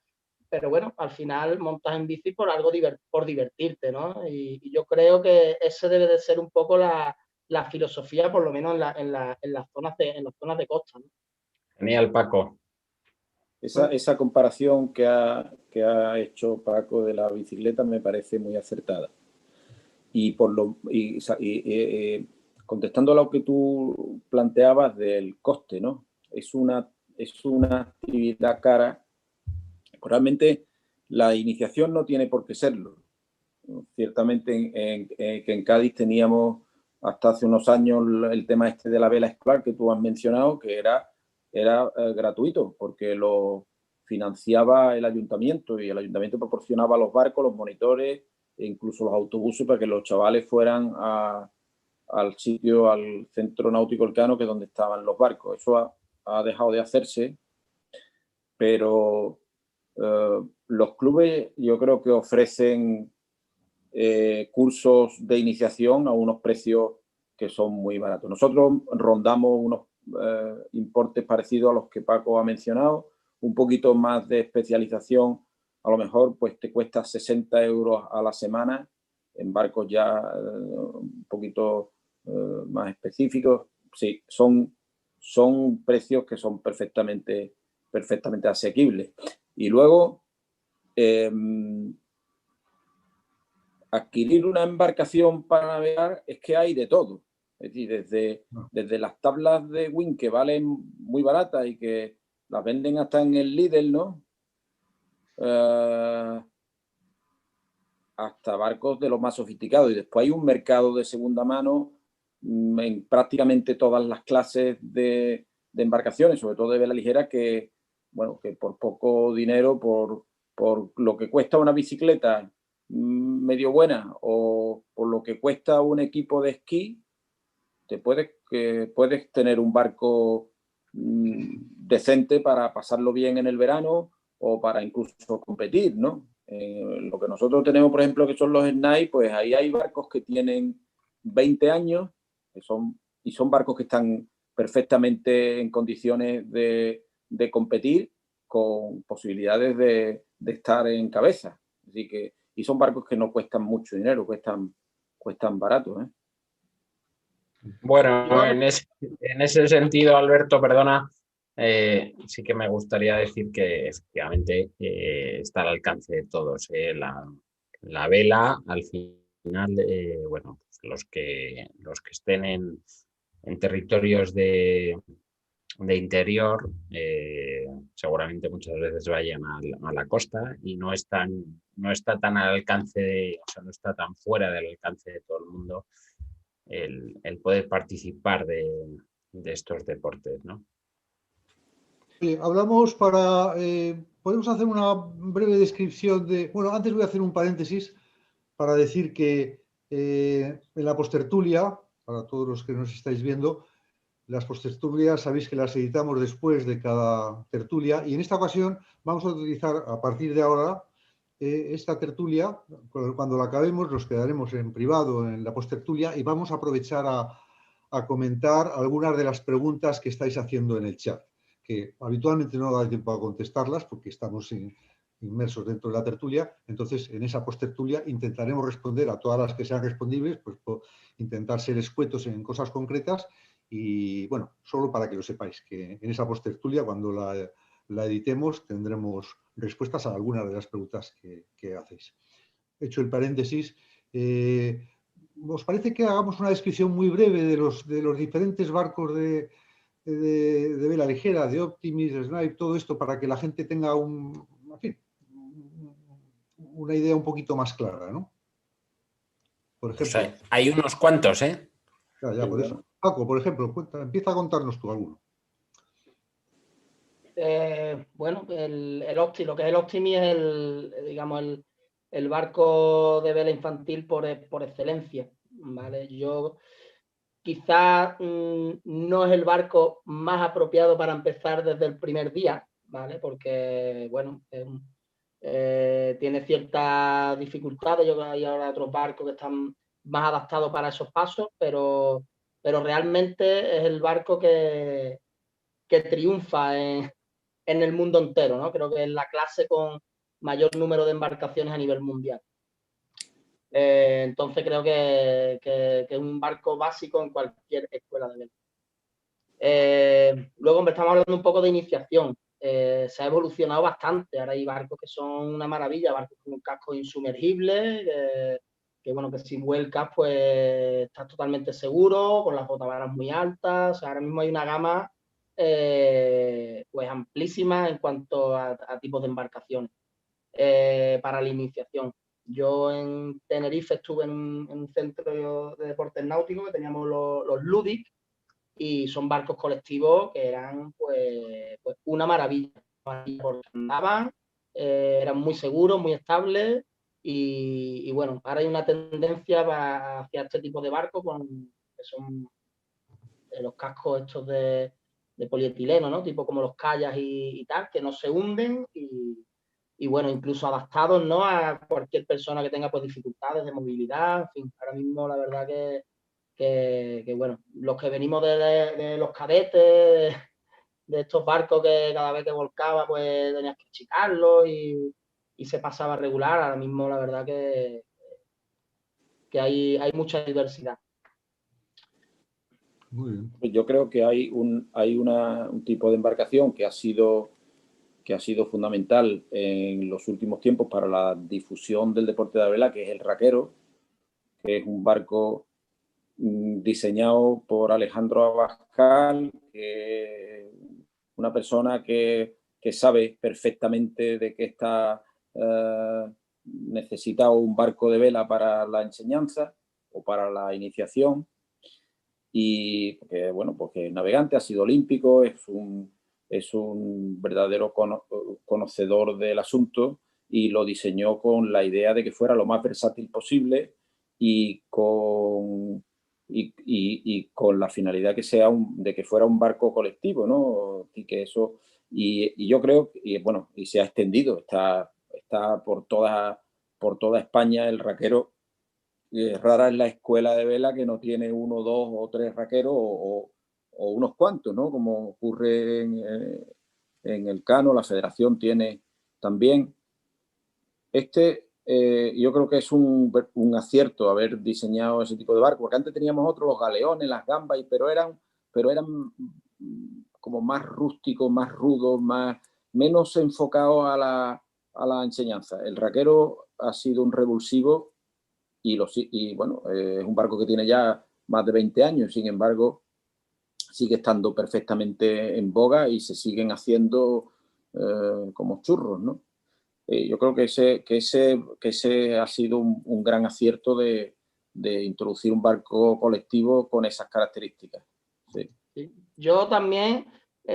pero bueno, al final montas en bici por algo por divertirte, ¿no? Y yo creo que ese debe de ser un poco la filosofía, por lo menos en las zonas de costa, ¿no? Genial, Paco. Esa comparación que ha hecho Paco de la bicicleta me parece muy acertada. Y contestando a lo que tú planteabas del coste, ¿no? Es una actividad cara. Realmente la iniciación no tiene por qué serlo. Ciertamente que en Cádiz teníamos hasta hace unos años el tema este de la vela escolar que tú has mencionado, que era gratuito porque lo financiaba el ayuntamiento y el ayuntamiento proporcionaba los barcos, los monitores e incluso los autobuses para que los chavales fueran al centro náutico Elcano, que es donde estaban los barcos. Eso ha dejado de hacerse, pero los clubes yo creo que ofrecen cursos de iniciación a unos precios que son muy baratos. Nosotros rondamos unos importes parecidos a los que Paco ha mencionado, un poquito más de especialización, a lo mejor pues te cuesta 60 euros a la semana en barcos ya un poquito más específicos. Sí, son precios que son perfectamente asequibles. Y luego adquirir una embarcación para navegar es que hay de todo. Es decir, desde las tablas de Wing que valen muy baratas y que las venden hasta en el Lidl, ¿no? Hasta barcos de los más sofisticados. Y después hay un mercado de segunda mano en prácticamente todas las clases de embarcaciones, sobre todo de vela ligera, que por poco dinero, por lo que cuesta una bicicleta medio buena o por lo que cuesta un equipo de esquí, puedes tener un barco decente para pasarlo bien en el verano o para incluso competir, ¿no? Lo que nosotros tenemos, por ejemplo, que son los Snai, pues ahí hay barcos que tienen 20 años y son barcos que están perfectamente en condiciones de competir con posibilidades de estar en cabeza. Así que, y son barcos que no cuestan mucho dinero, cuestan baratos, ¿eh? Bueno, en ese sentido, Alberto, perdona, sí que me gustaría decir que efectivamente está al alcance de todos. La vela, al final, bueno, pues los que estén en territorios de interior, seguramente muchas veces vayan a la costa y no está tan al alcance o sea, no está tan fuera del alcance de todo el mundo el poder participar de estos deportes, ¿no? Hablamos podemos hacer una breve descripción de... Bueno, antes voy a hacer un paréntesis para decir que en la postertulia, para todos los que nos estáis viendo, las postertulias sabéis que las editamos después de cada tertulia y en esta ocasión vamos a utilizar a partir de ahora esta tertulia. Cuando la acabemos nos quedaremos en privado en la postertulia y vamos a aprovechar a comentar algunas de las preguntas que estáis haciendo en el chat, que habitualmente no da tiempo a contestarlas porque estamos inmersos dentro de la tertulia. Entonces, en esa postertulia intentaremos responder a todas las que sean respondibles, pues intentar ser escuetos en cosas concretas y, bueno, solo para que lo sepáis, que en esa postertulia, cuando la editemos, tendremos respuestas a algunas de las preguntas que hacéis. Hecho el paréntesis, ¿os parece que hagamos una descripción muy breve de los diferentes barcos de de vela ligera, de Optimis, de Snipe, todo esto para que la gente tenga en fin, una idea un poquito más clara, ¿no? Por ejemplo. Pues hay unos cuantos, ¿eh? Ya, por eso. Paco, por ejemplo, empieza a contarnos tú alguno. Bueno, lo que es el Optimi es digamos, el barco de vela infantil por excelencia, ¿vale? Yo quizás no es el barco más apropiado para empezar desde el primer día, ¿vale? Porque, bueno, tiene ciertas dificultades. Yo creo que hay ahora otros barcos que están más adaptados para esos pasos, pero realmente es el barco que triunfa en el mundo entero, ¿no? Creo que es la clase con mayor número de embarcaciones a nivel mundial. Entonces creo que es un barco básico en cualquier escuela de vela. Luego estamos hablando un poco de iniciación. Se ha evolucionado bastante. Ahora hay barcos que son una maravilla, barcos con un casco insumergible, bueno, que si vuelcas, pues estás totalmente seguro, con las botavaras muy altas. O sea, ahora mismo hay una gama pues amplísima en cuanto a tipos de embarcaciones para la iniciación. Yo en Tenerife estuve en un centro de deportes náuticos que teníamos los Ludic, y son barcos colectivos que eran pues una maravilla, porque andaban, eran muy seguros, muy estables, y bueno, ahora hay una tendencia hacia este tipo de barcos que son los cascos estos de polietileno, ¿no? Tipo como los kayaks y tal, que no se hunden y bueno, incluso adaptados, ¿no? A cualquier persona que tenga pues dificultades de movilidad. En fin, ahora mismo la verdad que bueno, los que venimos de los cadetes, de estos barcos que cada vez que volcaba pues tenías que achicarlo y se pasaba regular, ahora mismo la verdad que hay mucha diversidad. Muy bien. Yo creo que hay un tipo de embarcación que ha sido fundamental en los últimos tiempos para la difusión del deporte de la vela, que es el raquero, que es un barco diseñado por Alejandro Abascal, que una persona que sabe perfectamente de que está necesitado un barco de vela para la enseñanza o para la iniciación. Y porque, bueno, porque el navegante ha sido olímpico, es un verdadero conocedor del asunto y lo diseñó con la idea de que fuera lo más versátil posible y con la finalidad de que fuera un barco colectivo, ¿no? Y que eso, y yo creo, y bueno, y se ha extendido, está por toda España el raquero. Rara es la escuela de vela que no tiene uno, dos o tres raqueros o unos cuantos, ¿no? Como ocurre en el Cano, la federación tiene también. Yo creo que es un acierto haber diseñado ese tipo de barco, porque antes teníamos otros, los galeones, las gambas, pero eran como más rústicos, más rudos, menos enfocados a la enseñanza. El raquero ha sido un revulsivo y bueno, es un barco que tiene ya más de 20 años, sin embargo, sigue estando perfectamente en boga y se siguen haciendo como churros, ¿no? Yo creo que ese ha sido un gran acierto de introducir un barco colectivo con esas características. Sí. Sí. Yo también,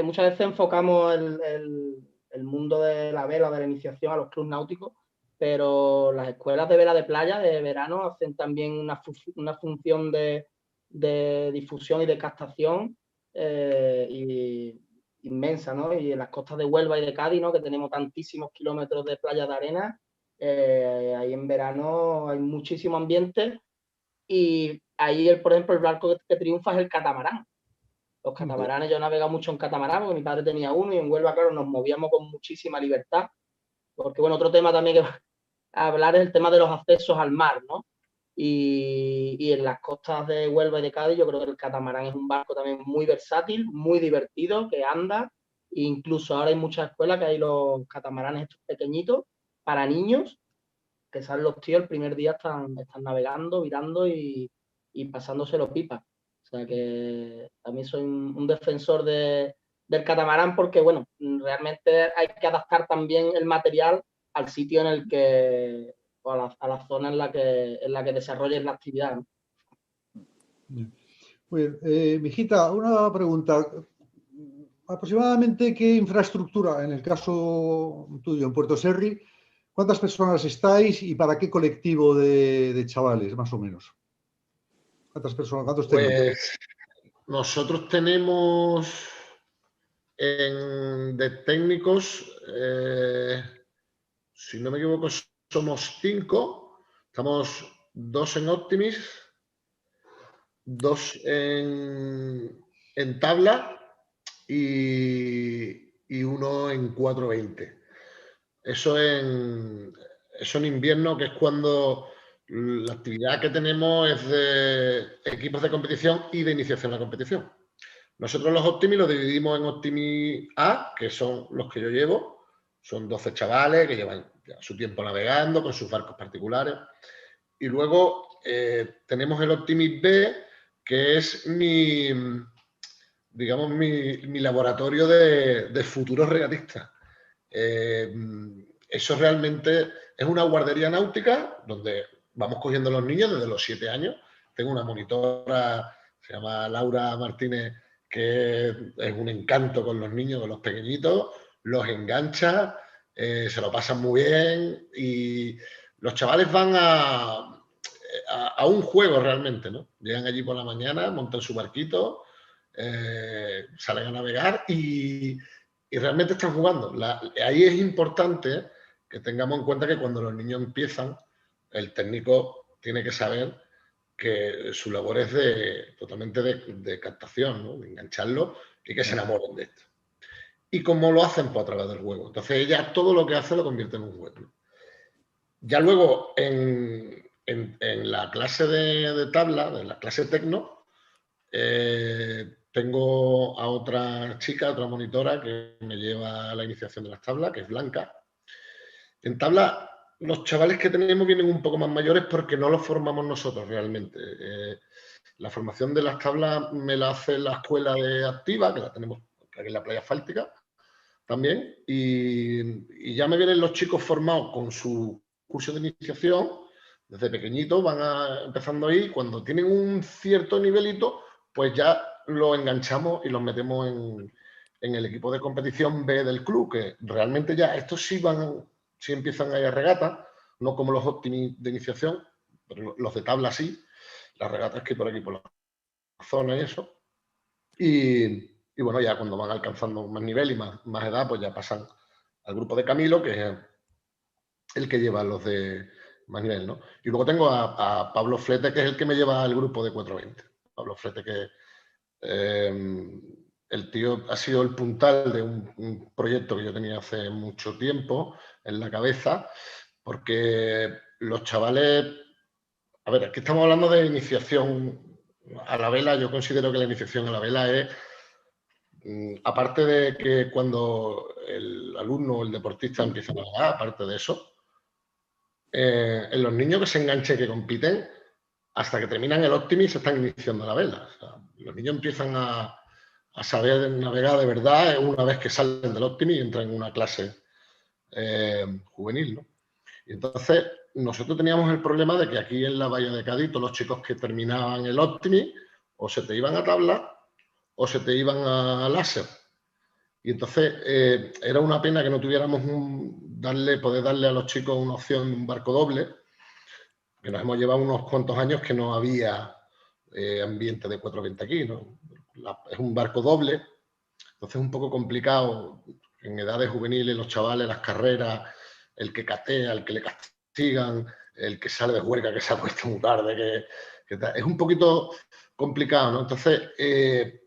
muchas veces enfocamos el mundo de la vela, de la iniciación a los clubes náuticos, pero las escuelas de vela de playa de verano hacen también una función de difusión y de captación inmensa, ¿no? Y en las costas de Huelva y de Cádiz, ¿no? Que tenemos tantísimos kilómetros de playa de arena, ahí en verano hay muchísimo ambiente y ahí, por ejemplo, el barco que triunfa es el catamarán. Los catamaranes, yo he navegado mucho en catamarán porque mi padre tenía uno y en Huelva, claro, nos movíamos con muchísima libertad. Porque, bueno, otro tema también que hablar es el tema de los accesos al mar, ¿no? Y en las costas de Huelva y de Cádiz yo creo que el catamarán es un barco también muy versátil, muy divertido, que anda. E incluso ahora hay muchas escuelas que hay los catamaranes estos pequeñitos para niños, que salen los tíos el primer día están navegando, virando y pasándoselo pipa. O sea que a mí soy un defensor del catamarán porque, bueno, realmente hay que adaptar también el material al sitio en el que, o a la zona en la que desarrolles la actividad, ¿no? Muy bien. Mijita, una pregunta. ¿Aproximadamente qué infraestructura, en el caso tuyo, en Puerto Serri, cuántas personas estáis y para qué colectivo de chavales, más o menos? ¿Cuántas personas, cuántos tenéis? Pues nosotros tenemos de técnicos, si no me equivoco, somos 5. Estamos 2 en Optimis, 2 en tabla y 1 en 420. Eso en invierno, que es cuando la actividad que tenemos es de equipos de competición y de iniciación a la competición. Nosotros los Optimi los dividimos en Optimi A, que son los que yo llevo. Son 12 chavales que llevan ya su tiempo navegando con sus barcos particulares. Y luego tenemos el Optimi B, que es digamos, mi laboratorio de futuros regatistas. Eso realmente es una guardería náutica donde vamos cogiendo a los niños desde los 7 años. Tengo una monitora, se llama Laura Martínez, que es un encanto con los niños, con los pequeñitos, los engancha, se lo pasan muy bien y los chavales van a un juego realmente, ¿no? Llegan allí por la mañana, montan su barquito, salen a navegar y realmente están jugando. Ahí es importante que tengamos en cuenta que cuando los niños empiezan, el técnico tiene que saber que su labor es totalmente de captación, ¿no? De engancharlo y que se enamoren de esto. ¿Y cómo lo hacen? Pues a través del juego. Entonces ella todo lo que hace lo convierte en un juego, ¿no? Ya luego en la clase de tabla, en la clase tecno, tengo a otra chica, otra monitora que me lleva a la iniciación de las tablas, que es Blanca. En tabla, los chavales que tenemos vienen un poco más mayores porque no los formamos nosotros realmente. La formación de las tablas me la hace la escuela de Activa, que la tenemos aquí en la playa asfáltica también, y ya me vienen los chicos formados con su curso de iniciación, desde pequeñitos van empezando ahí, cuando tienen un cierto nivelito, pues ya los enganchamos y los metemos en el equipo de competición B del club, que realmente ya estos sí empiezan a ir a regatas, no como los Optimi de iniciación, pero los de tabla sí, las regatas que por aquí por la zona y eso. Y bueno, ya cuando van alcanzando más nivel y más edad, pues ya pasan al grupo de Camilo, que es el que lleva los de más nivel, ¿no? Y luego tengo a Pablo Flete, que es el que me lleva al grupo de 420. Pablo Flete, que el tío ha sido el puntal de un proyecto que yo tenía hace mucho tiempo en la cabeza, porque los chavales... A ver, aquí estamos hablando de iniciación a la vela. Yo considero que la iniciación a la vela es, aparte de que cuando el alumno o el deportista empieza a navegar, aparte de eso, en los niños que se enganchan y que compiten, hasta que terminan el Optimi se están iniciando a la vela. O sea, los niños empiezan a saber navegar de verdad una vez que salen del Optimi y entran en una clase juvenil, ¿no? Y entonces nosotros teníamos el problema de que aquí en la Bahía de Cádiz todos los chicos que terminaban el Optimi o se te iban a tabla o se te iban a láser. Y entonces era una pena que no tuviéramos poder darle a los chicos una opción de un barco doble, que nos hemos llevado unos cuantos años que no había ambiente de 420 aquí, ¿no? Es un barco doble, entonces es un poco complicado en edades juveniles, los chavales, las carreras, el que catea, el que le castigan, el que sale de juerga, que se ha puesto muy tarde, es un poquito complicado, ¿no? Entonces,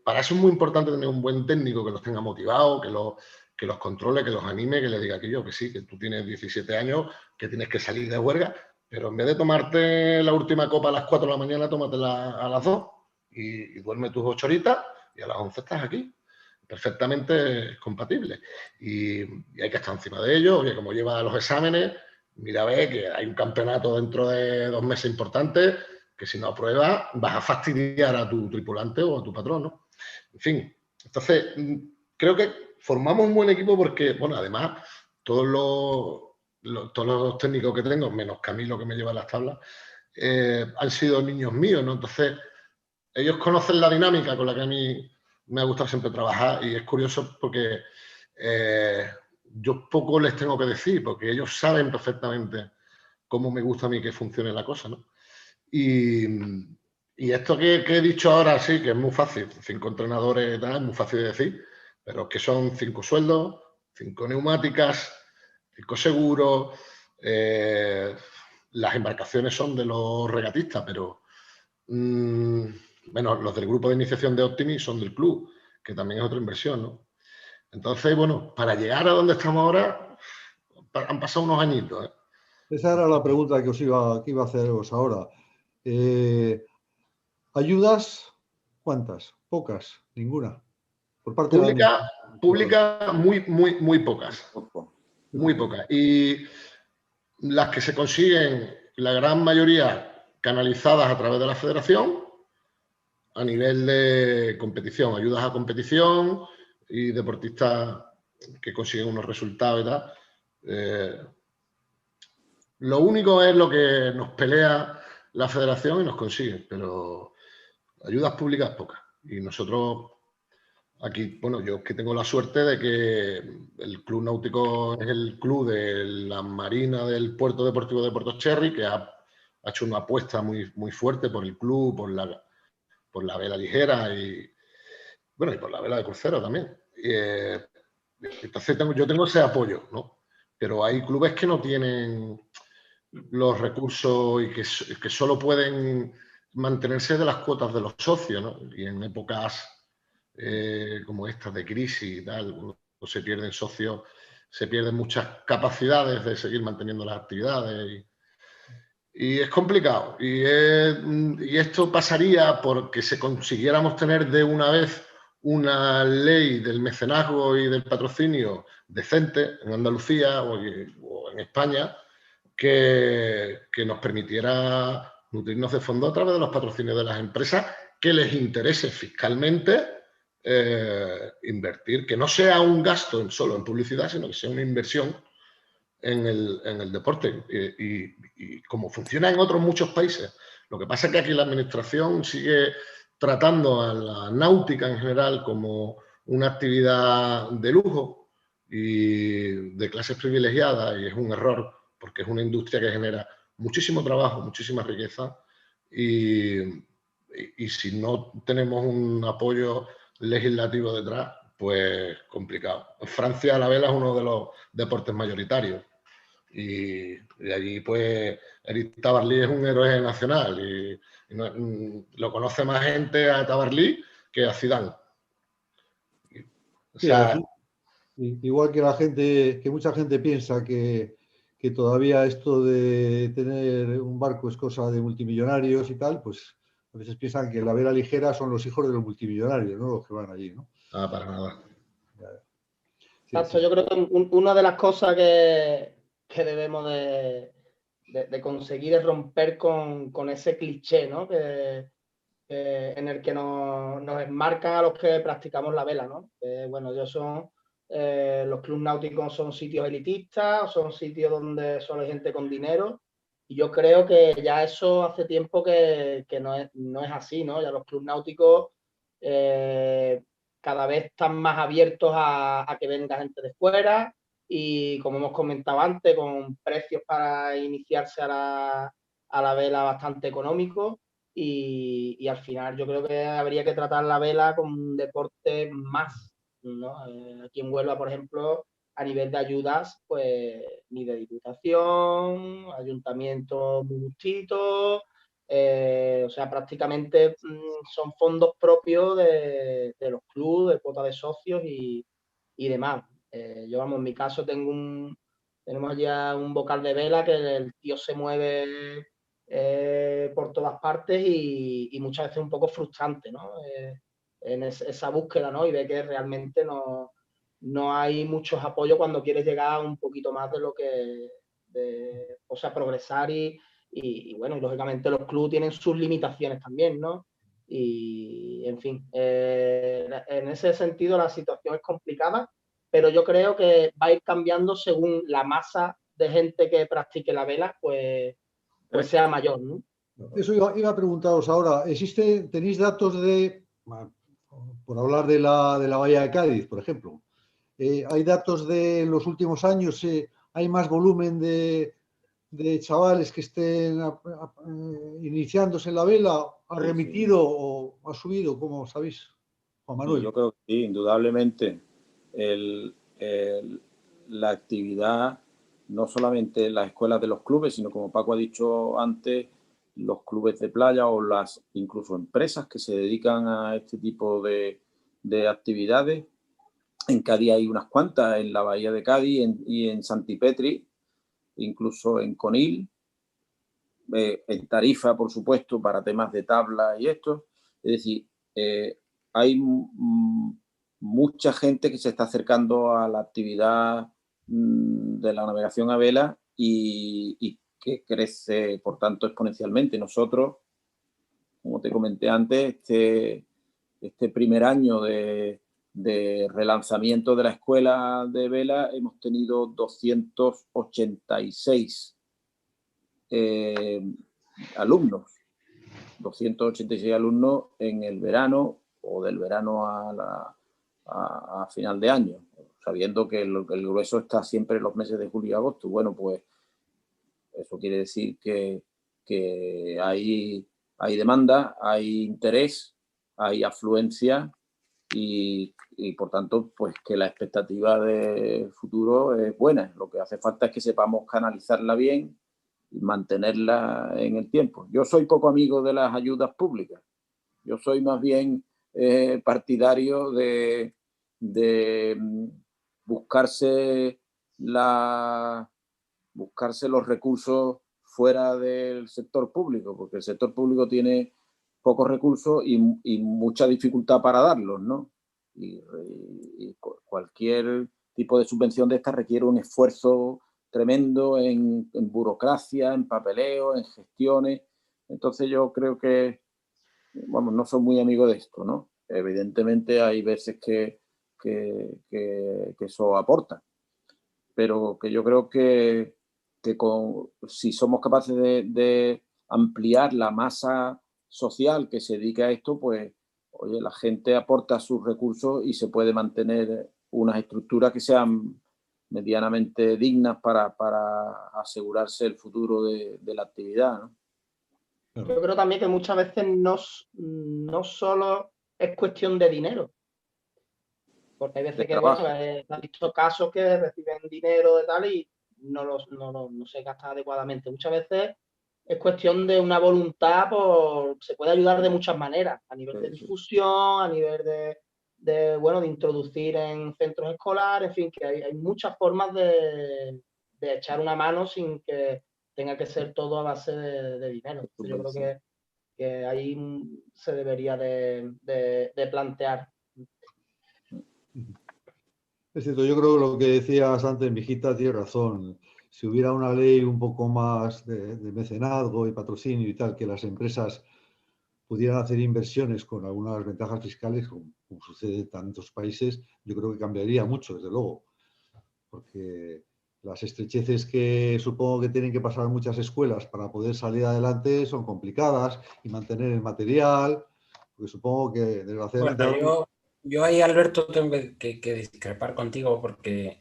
para eso es muy importante tener un buen técnico que los tenga motivados, que los controle, que los anime, que le diga que sí, que tú tienes 17 años, que tienes que salir de juerga, pero en vez de tomarte la última copa a las 4 de la mañana, tómatela a las 2 y duerme tus 8 horitas y a las 11 estás aquí. Perfectamente compatible. Y hay que estar encima de ello. Oye, como lleva los exámenes, mira, ve que hay un campeonato dentro de 2 meses importante, que si no apruebas vas a fastidiar a tu tripulante o a tu patrón, ¿no? En fin, entonces creo que formamos un buen equipo porque, bueno, además todos los técnicos que tengo, menos Camilo que me lleva las tablas, han sido niños míos, ¿no? Entonces ellos conocen la dinámica con la que a mí me ha gustado siempre trabajar y es curioso porque yo poco les tengo que decir porque ellos saben perfectamente cómo me gusta a mí que funcione la cosa, ¿no? Y esto que he dicho ahora sí, que es muy fácil, 5 entrenadores y tal, es muy fácil de decir, pero que son 5 sueldos, 5 neumáticas, 5 seguros, las embarcaciones son de los regatistas, pero bueno, los del grupo de iniciación de Optimi son del club, que también es otra inversión, ¿no? Entonces, bueno, para llegar a donde estamos ahora, han pasado unos añitos, ¿eh? Esa era la pregunta que iba a haceros ahora. ¿Ayudas? ¿Cuántas? ¿Pocas? ¿Ninguna? Por parte de la Pública muy pocas. Muy pocas. Y las que se consiguen, la gran mayoría canalizadas a través de la federación a nivel de competición, ayudas a competición y deportistas que consiguen unos resultados y tal. Lo único es lo que nos pelea la federación y nos consigue, pero ayudas públicas pocas. Y nosotros aquí, bueno, yo que tengo la suerte de que el Club Náutico es el club de la Marina del Puerto Deportivo de Puerto Cherry, que ha hecho una apuesta muy fuerte por el club, por la vela ligera y, bueno, y por la vela de crucero también. Entonces yo tengo ese apoyo, ¿no? Pero hay clubes que no tienen los recursos y que solo pueden mantenerse de las cuotas de los socios, ¿no? Y en épocas como estas de crisis y tal, o se pierden socios, se pierden muchas capacidades de seguir manteniendo las actividades y es complicado. Y esto pasaría porque se consiguiéramos tener de una vez una ley del mecenazgo y del patrocinio decente en Andalucía o en España que nos permitiera nutrirnos de fondo a través de los patrocinios de las empresas que les interese fiscalmente invertir, que no sea un gasto solo en publicidad, sino que sea una inversión en el deporte. Y como funciona en otros muchos países, lo que pasa es que aquí la administración sigue tratando a la náutica en general como una actividad de lujo y de clases privilegiadas, y es un error porque es una industria que genera muchísimo trabajo, muchísima riqueza y si no tenemos un apoyo legislativo detrás, pues complicado. En Francia la vela es uno de los deportes mayoritarios y allí pues Eric Tabarly es un héroe nacional y lo conoce más gente a Tabarly que a Zidane. O sea, igual que mucha gente piensa que todavía esto de tener un barco es cosa de multimillonarios y tal, pues a veces piensan que la vela ligera son los hijos de los multimillonarios, ¿no? Los que van allí, ¿no? para nada. Exacto, yo creo que una de las cosas que debemos de conseguir es romper con ese cliché, ¿no? En el que nos enmarcan a los que practicamos la vela, ¿no? Bueno, los clubes náuticos son sitios elitistas, son sitios donde solo hay gente con dinero, y yo creo que ya eso hace tiempo que no es así, ¿no? Ya los clubes náuticos cada vez están más abiertos a que venga gente de fuera y, como hemos comentado antes, con precios para iniciarse a la vela bastante económicos. Y al final yo creo que habría que tratar la vela como un deporte más, ¿no? Aquí en Huelva, por ejemplo, a nivel de ayudas, pues ni de diputación, ayuntamiento muy justito, o sea, prácticamente son fondos propios de los clubes, de cuota de socios y demás. Yo, vamos, en mi caso tenemos ya un vocal de vela que el tío se mueve por todas partes y muchas veces un poco frustrante, ¿no? En esa búsqueda, ¿no? Y ve que realmente no hay muchos apoyos cuando quieres llegar un poquito más de lo que, o sea, progresar y y bueno, y lógicamente los clubes tienen sus limitaciones también, ¿no? Y, en fin, en ese sentido la situación es complicada, pero yo creo que va a ir cambiando según la masa de gente que practique la vela, pues sea mayor, ¿no? Eso iba a preguntaros ahora. ¿Tenéis datos por hablar de la Bahía de Cádiz, por ejemplo? ¿Hay datos de los últimos años? ¿Hay más volumen de chavales que estén iniciándose en la vela? ¿Ha remitido o ha subido? ¿Cómo sabéis, Juan Manuel? Sí, yo creo que sí, indudablemente. La actividad, no solamente en las escuelas de los clubes, sino como Paco ha dicho antes, los clubes de playa o las incluso empresas que se dedican a este tipo de actividades. En Cádiz hay unas cuantas, en la Bahía de Cádiz y en Santipetri, incluso en Conil, en Tarifa, por supuesto, para temas de tabla y esto. Es decir, hay mucha gente que se está acercando a la actividad de la navegación a vela y que crece, por tanto, exponencialmente. Nosotros, como te comenté antes, este primer año de relanzamiento de la escuela de vela hemos tenido 286 alumnos, 286 alumnos en el verano o del verano a final de año, sabiendo que el grueso está siempre en los meses de julio y agosto. Bueno, pues eso quiere decir que hay demanda, hay interés, hay afluencia y por tanto, pues que la expectativa de futuro es buena. Lo que hace falta es que sepamos canalizarla bien y mantenerla en el tiempo. Yo soy poco amigo de las ayudas públicas. Yo soy más bien partidario de buscarse los recursos fuera del sector público, porque el sector público tiene pocos recursos y mucha dificultad para darlos, ¿no? Y cualquier tipo de subvención de esta requiere un esfuerzo tremendo en burocracia, en papeleo, en gestiones. Entonces yo creo que, vamos, no soy muy amigo de esto, ¿no? Evidentemente hay veces que eso aporta, pero que yo creo que si somos capaces de ampliar la masa social que se dedica a esto, pues, oye, la gente aporta sus recursos y se puede mantener unas estructuras que sean medianamente dignas para asegurarse el futuro de la actividad, ¿no? Yo creo también que muchas veces no solo es cuestión de dinero, porque hay veces que, bueno, he visto casos que reciben dinero de tal y no se gasta adecuadamente. Muchas veces es cuestión de una voluntad, se puede ayudar de muchas maneras, a nivel de difusión, a nivel de introducir en centros escolares, en fin, que hay muchas formas de echar una mano sin que tenga que ser todo a base de dinero. Yo creo que ahí se debería de plantear. Es cierto, yo creo que lo que decías antes, mijita, tiene razón. Si hubiera una ley un poco más de mecenazgo y patrocinio y tal, que las empresas pudieran hacer inversiones con algunas ventajas fiscales, como sucede en tantos países, yo creo que cambiaría mucho, desde luego. Porque las estrecheces que supongo que tienen que pasar muchas escuelas para poder salir adelante son complicadas y mantener el material, porque supongo que desgraciadamente... Bueno, yo ahí, Alberto, tengo que discrepar contigo porque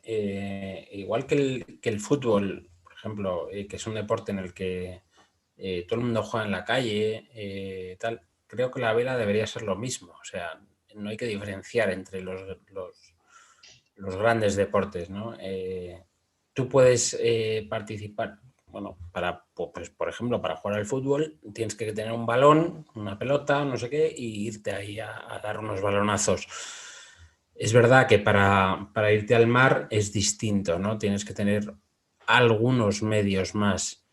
igual que el fútbol, por ejemplo, que es un deporte en el que todo el mundo juega en la calle, tal, creo que la vela debería ser lo mismo. O sea, no hay que diferenciar entre los grandes deportes, ¿no? Tú puedes participar, bueno, pues, por ejemplo, para jugar al fútbol tienes que tener un balón, una pelota, no sé qué, y irte ahí a dar unos balonazos. Es verdad que para irte al mar es distinto, ¿no? Tienes que tener algunos medios más,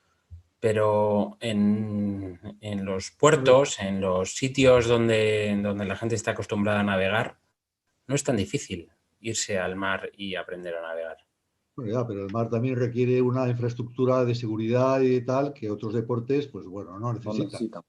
pero en los puertos, en los sitios donde la gente está acostumbrada a navegar, no es tan difícil irse al mar y aprender a navegar. Bueno, ya, pero el mar también requiere una infraestructura de seguridad y tal que otros deportes, pues bueno, no No necesitan. necesitan.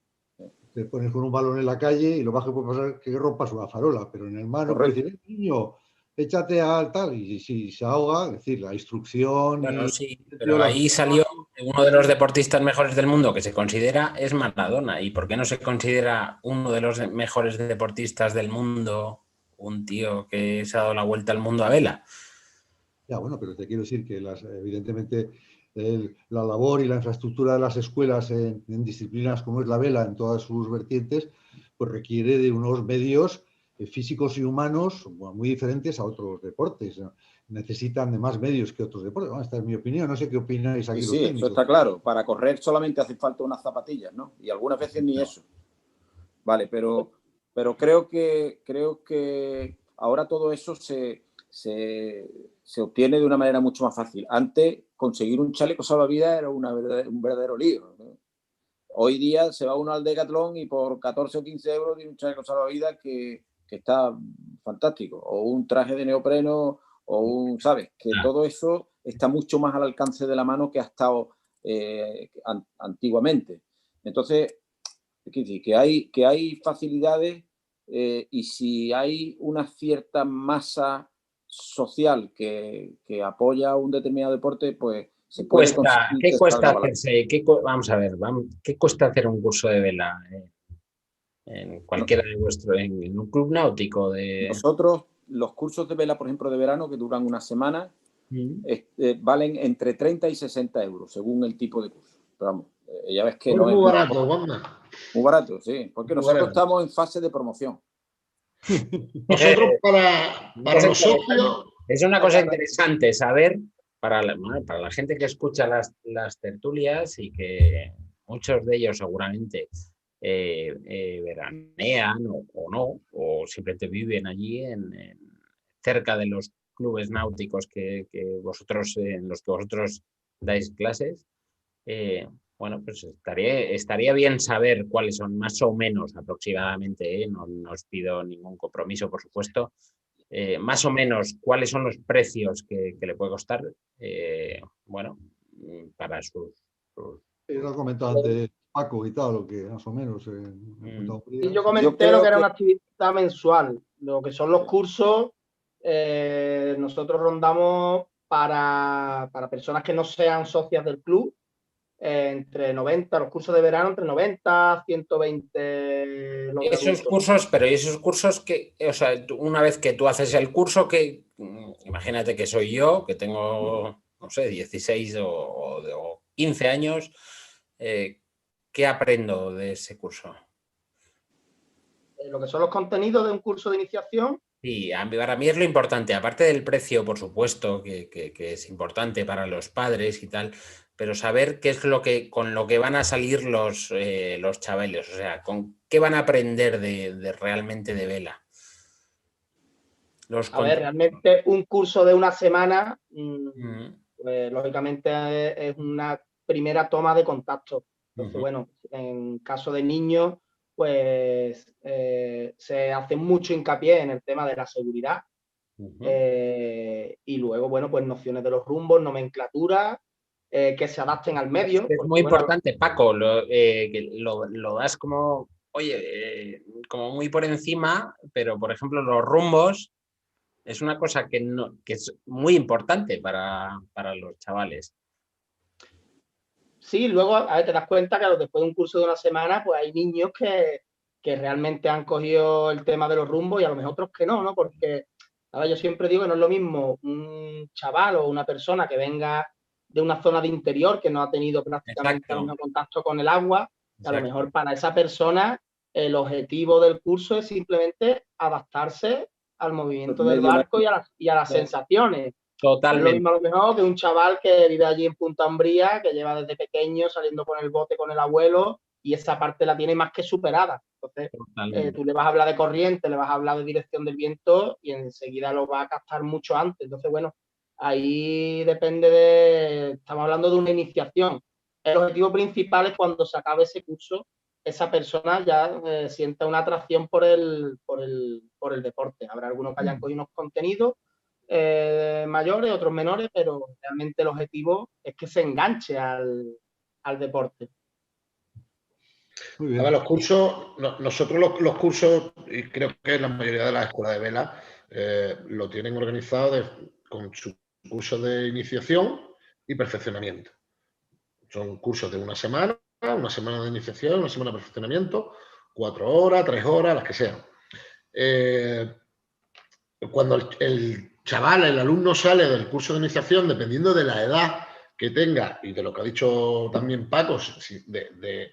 Te pones con un balón en la calle y lo más que puede pasar es que rompas una farola, pero en el mar no puedes Correcto. decir, niño, échate al tal, y si se ahoga, es decir, la instrucción Bueno, y sí, el sentido pero de la ahí salió uno de los deportistas mejores del mundo que se considera es Maradona. ¿Y por qué no se considera uno de los mejores deportistas del mundo un tío que se ha dado la vuelta al mundo a vela? Ya, bueno, pero te quiero decir que evidentemente la labor y la infraestructura de las escuelas en disciplinas como es la vela, en todas sus vertientes, pues requiere de unos medios físicos y humanos muy diferentes a otros deportes, ¿no? Necesitan de más medios que otros deportes. Bueno, esta es mi opinión, no sé qué opináis Sí, aquí los sí, eso técnicos. está claro. Para correr solamente hace falta unas zapatillas, ¿no? Y algunas veces ni eso. Vale, pero creo que ahora todo eso se obtiene de una manera mucho más fácil. Antes, conseguir un chaleco salvavidas era un verdadero lío, ¿no? Hoy día se va uno al Decathlon y por 14 o 15 euros tiene un chaleco salvavidas que está fantástico. O un traje de neopreno, o ¿sabes? Que todo eso está mucho más al alcance de la mano que ha estado antiguamente. Entonces, es decir, que hay facilidades y si hay una cierta masa social que apoya un determinado deporte, pues se puede conseguir ¿Qué que cuesta salga adelante. hacerse? Vamos a ver, ¿qué cuesta hacer un curso de vela en cualquiera de vuestros, en un club náutico de... Nosotros, los cursos de vela, por ejemplo, de verano, que duran una semana, valen entre 30 y 60 euros, según el tipo de curso. Pero vamos, ya ves que Es no es muy barato, Wanda. muy barato, sí, porque Muy nosotros barato. estamos en fase de promoción. Nosotros para los socios, Es una cosa interesante saber para la gente que escucha las tertulias y que muchos de ellos seguramente veranean o no, o simplemente viven allí cerca de los clubes náuticos que vosotros, en los que vosotros dais clases. Bueno, pues estaría bien saber cuáles son más o menos aproximadamente, no os pido ningún compromiso, por supuesto, más o menos cuáles son los precios que le puede costar, bueno, para sus... Lo ha comentado antes Paco y tal, lo que más o menos me ha contado un día. Y yo Yo comenté lo creo que era que una actividad mensual. Lo que son los cursos, nosotros rondamos para personas que no sean socias del club, entre 90, los cursos de verano entre 90, 120 los de Esos adultos. cursos, pero esos cursos que, o sea, una vez que tú haces el curso, que imagínate que soy yo, que tengo, no sé, 16 o 15 años, ¿qué aprendo de ese curso? Lo que son los contenidos de un curso de iniciación. Sí, para mí es lo importante, aparte del precio, por supuesto, que es importante para los padres y tal, pero saber qué es con lo que van a salir los chavales, o sea, con qué van a aprender realmente de vela. A ver, realmente un curso de una semana, pues, lógicamente es una primera toma de contacto. Entonces, bueno, en caso de niños, pues se hace mucho hincapié en el tema de la seguridad. Y luego, bueno, pues nociones de los rumbos, nomenclatura, que se adapten al medio. Es porque, muy bueno, importante, Paco, que lo das como, oye, como muy por encima, pero por ejemplo los rumbos es una cosa que es muy importante para los chavales. sí, luego a ver, te das cuenta que después de un curso de una semana, pues hay niños que realmente han cogido el tema de los rumbos y a lo mejor otros que no, ¿no? Porque, a ver, yo siempre digo que no es lo mismo un chaval o una persona que venga de una zona de interior que no ha tenido prácticamente algún contacto con el agua, que a lo mejor para esa persona el objetivo del curso es simplemente adaptarse al movimiento del barco y a las sensaciones. Totalmente. No es lo mismo a lo mejor que un chaval que vive allí en Punta Umbría, que lleva desde pequeño saliendo con el bote con el abuelo y esa parte la tiene más que superada. Entonces, tú le vas a hablar de corriente, le vas a hablar de dirección del viento y enseguida lo va a captar mucho antes. Entonces, bueno, ahí depende estamos hablando de una iniciación. El objetivo principal es cuando se acabe ese curso, esa persona ya sienta una atracción por el deporte. Habrá algunos que hayan cogido unos contenidos, mayores, otros menores, pero realmente el objetivo es que se enganche al deporte. Muy A bien. ver, los cursos, nosotros los cursos, y creo que la mayoría de las escuelas de vela lo tienen organizado con su curso de iniciación y perfeccionamiento. Son cursos de una semana de iniciación, una semana de perfeccionamiento, 4 horas, 3 horas, las que sean. Cuando el chaval, el alumno sale del curso de iniciación, dependiendo de la edad que tenga y de lo que ha dicho también Paco, de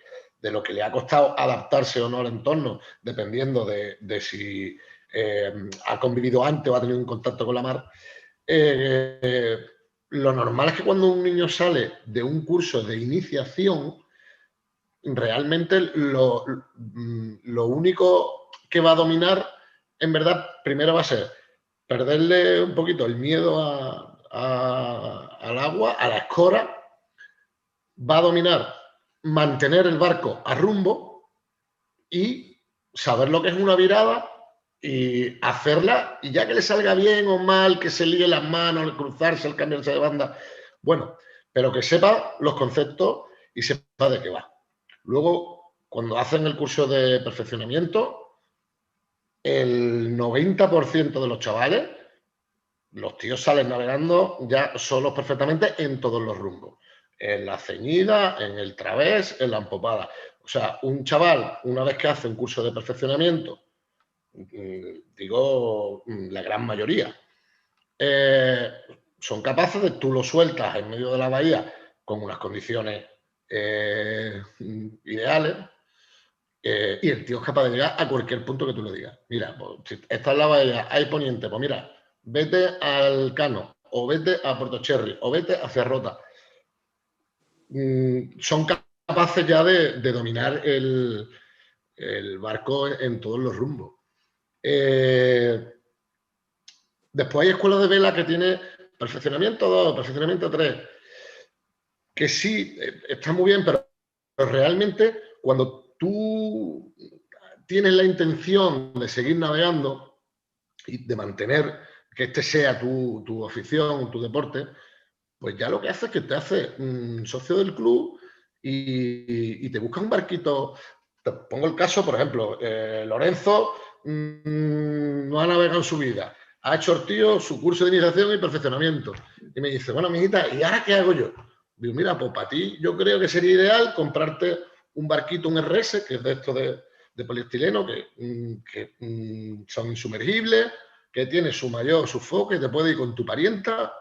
lo que le ha costado adaptarse o no al entorno, dependiendo de si ha convivido antes o ha tenido un contacto con la mar, lo normal es que cuando un niño sale de un curso de iniciación, realmente lo único que va a dominar, en verdad, primero va a ser perderle un poquito el miedo al agua, a la escora, va a dominar mantener el barco a rumbo y saber lo que es una virada y hacerla, y ya que le salga bien o mal, que se líe las manos al cruzarse, al cambiarse de banda, bueno, pero que sepa los conceptos y sepa de qué va. Luego, cuando hacen el curso de perfeccionamiento, el 90% de los chavales, los tíos salen navegando ya solos perfectamente en todos los rumbos. En la ceñida, en el través, en la empopada. O sea, un chaval, una vez que hace un curso de perfeccionamiento, digo la gran mayoría, son capaces de, tú lo sueltas en medio de la bahía con unas condiciones ideales, y el tío es capaz de llegar a cualquier punto que tú le digas. Mira, pues, si esta es la bahía, hay poniente, pues mira, vete al Cano, o vete a Puerto Cherry, o vete hacia Rota. Son capaces ya de dominar el barco en todos los rumbos. Después hay escuelas de vela que tiene perfeccionamiento 2, perfeccionamiento 3, que sí, está muy bien, pero realmente cuando tú tienes la intención de seguir navegando y de mantener que este sea tu afición, tu deporte, pues ya lo que hace es que te hace socio del club y te buscas un barquito. Te pongo el caso, por ejemplo, Lorenzo no ha navegado en su vida. Ha hecho el tío su curso de iniciación y perfeccionamiento. Y me dice, bueno, mijita, ¿y ahora qué hago yo? Digo, mira, pues para ti yo creo que sería ideal comprarte un barquito, un RS, que es de esto de poliestileno, que son insumergibles, que tiene su mayor, su foco, que te puede ir con tu parienta,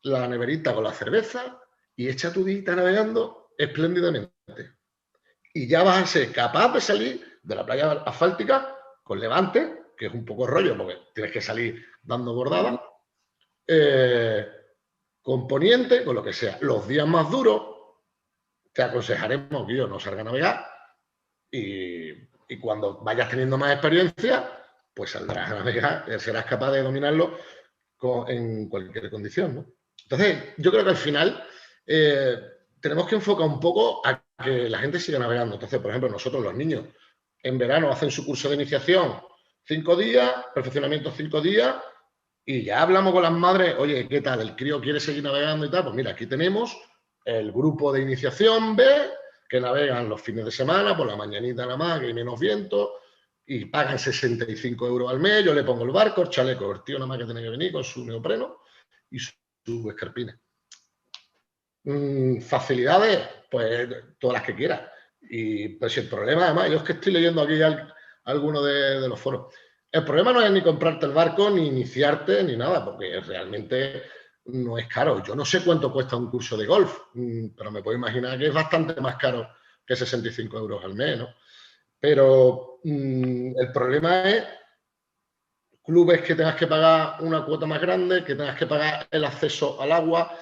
la neverita con la cerveza y echa tu dita navegando espléndidamente. Y ya vas a ser capaz de salir de la playa asfáltica con levante, que es un poco rollo porque tienes que salir dando bordada, con poniente, con lo que sea. Los días más duros te aconsejaremos que yo no salga a navegar y cuando vayas teniendo más experiencia, pues saldrás a navegar, serás capaz de dominarlo en cualquier condición, ¿no? Entonces, yo creo que al final tenemos que enfocar un poco a que la gente siga navegando. Entonces, por ejemplo, nosotros los niños en verano hacen su curso de iniciación 5 días, perfeccionamiento 5 días, y ya hablamos con las madres, oye, ¿qué tal? ¿El crío quiere seguir navegando y tal? Pues mira, aquí tenemos el grupo de iniciación B, que navegan los fines de semana, por la mañanita nada más, que hay menos viento, y pagan 65 euros al mes, yo le pongo el barco, el chaleco, el tío nada más que tiene que venir con su neopreno y su escarpines. Facilidades, pues todas las que quieras. Y pues si el problema, además, yo es que estoy leyendo aquí algunos de los foros, el problema no es ni comprarte el barco, ni iniciarte, ni nada, porque realmente no es caro. Yo no sé cuánto cuesta un curso de golf, pero me puedo imaginar que es bastante más caro que 65 euros al mes, ¿no? Pero el problema es clubes que tengas que pagar una cuota más grande, que tengas que pagar el acceso al agua,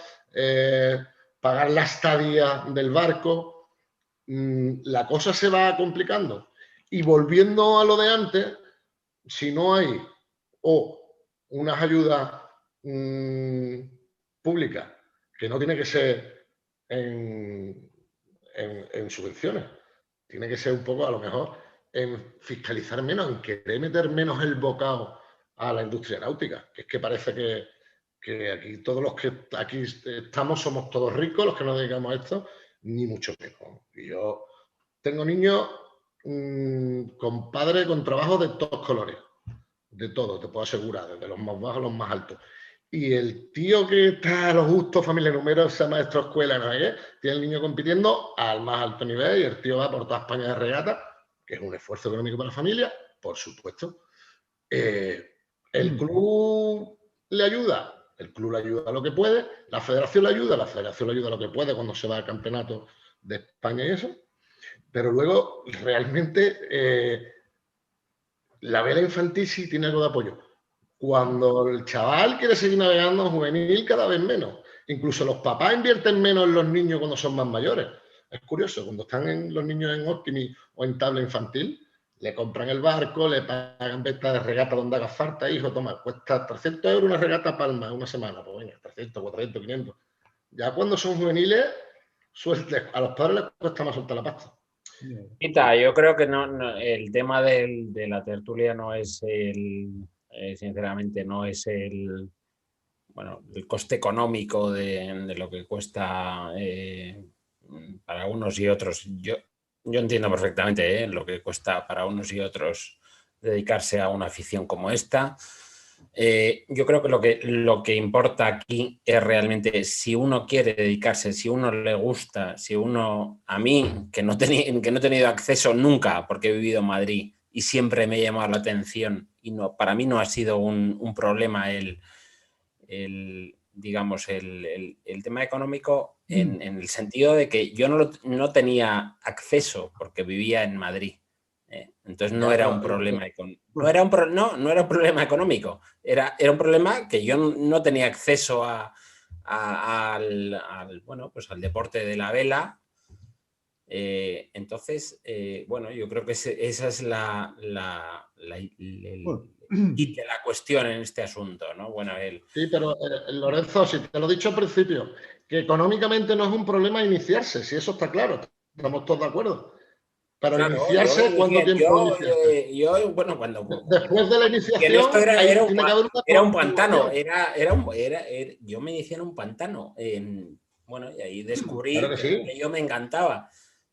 pagar la estadía del barco. La cosa se va complicando. Y volviendo a lo de antes, si no hay unas ayudas públicas, que no tiene que ser en subvenciones, tiene que ser un poco, a lo mejor, en fiscalizar menos, en querer meter menos el bocado a la industria náutica, que es que parece que aquí todos los que aquí estamos somos todos ricos, los que nos dedicamos a esto, ni mucho menos. Y yo tengo niños con padres con trabajos de todos colores, de todo, te puedo asegurar, desde los más bajos a los más altos. Y el tío que está a los gustos, familia numerosa, maestro de escuela, no sé qué, tiene el niño compitiendo al más alto nivel y el tío va por toda España de regata, que es un esfuerzo económico para la familia, por supuesto. El club le ayuda, el club le ayuda a lo que puede, la federación le ayuda a lo que puede cuando se va al campeonato de España y eso, pero luego realmente la vela infantil sí tiene algo de apoyo. Cuando el chaval quiere seguir navegando juvenil, cada vez menos. Incluso los papás invierten menos en los niños cuando son más mayores. Es curioso, cuando están los niños en Optimi o en tabla infantil, le compran el barco, le pagan venta de regata donde haga falta, hijo, toma, cuesta 300 € una regata Palma una semana. Pues venga, 300, 400, 500. Ya cuando son juveniles, a los padres les cuesta más soltar la pasta. Quita, yo creo que el tema de la tertulia no es sinceramente, no es el coste económico de lo que cuesta para unos y otros. Yo entiendo perfectamente lo que cuesta para unos y otros dedicarse a una afición como esta. Yo creo que lo que importa aquí es realmente si uno quiere dedicarse, si uno le gusta, a mí, que no he tenido acceso nunca porque he vivido en Madrid y siempre me ha llamado la atención y para mí no ha sido un problema el tema económico en el sentido de que yo no tenía acceso porque vivía en Madrid. Entonces no era un problema económico. No era un problema económico. Era un problema que yo no tenía acceso al deporte de la vela. Entonces, yo creo que esa es la cuestión en este asunto, ¿no? Sí, pero Lorenzo, si te lo he dicho al principio, que económicamente no es un problema iniciarse, si eso está claro, estamos todos de acuerdo. Pero claro, iniciarse, ¿cuánto tiempo iniciarse? Cuando después de la iniciación, esto era un pantano, yo me inicié en un pantano, y ahí descubrí claro que sí. que yo me encantaba.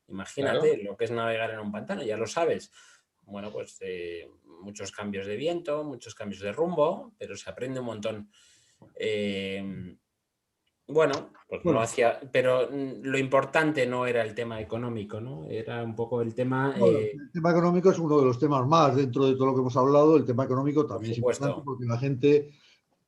Imagínate lo que es navegar en un pantano, ya lo sabes. Bueno, pues muchos cambios de viento, muchos cambios de rumbo, pero se aprende un montón. Lo hacía, pero lo importante no era el tema económico, ¿no? Era un poco el tema... el tema económico es uno de los temas más dentro de todo lo que hemos hablado. El tema económico también es importante porque la gente,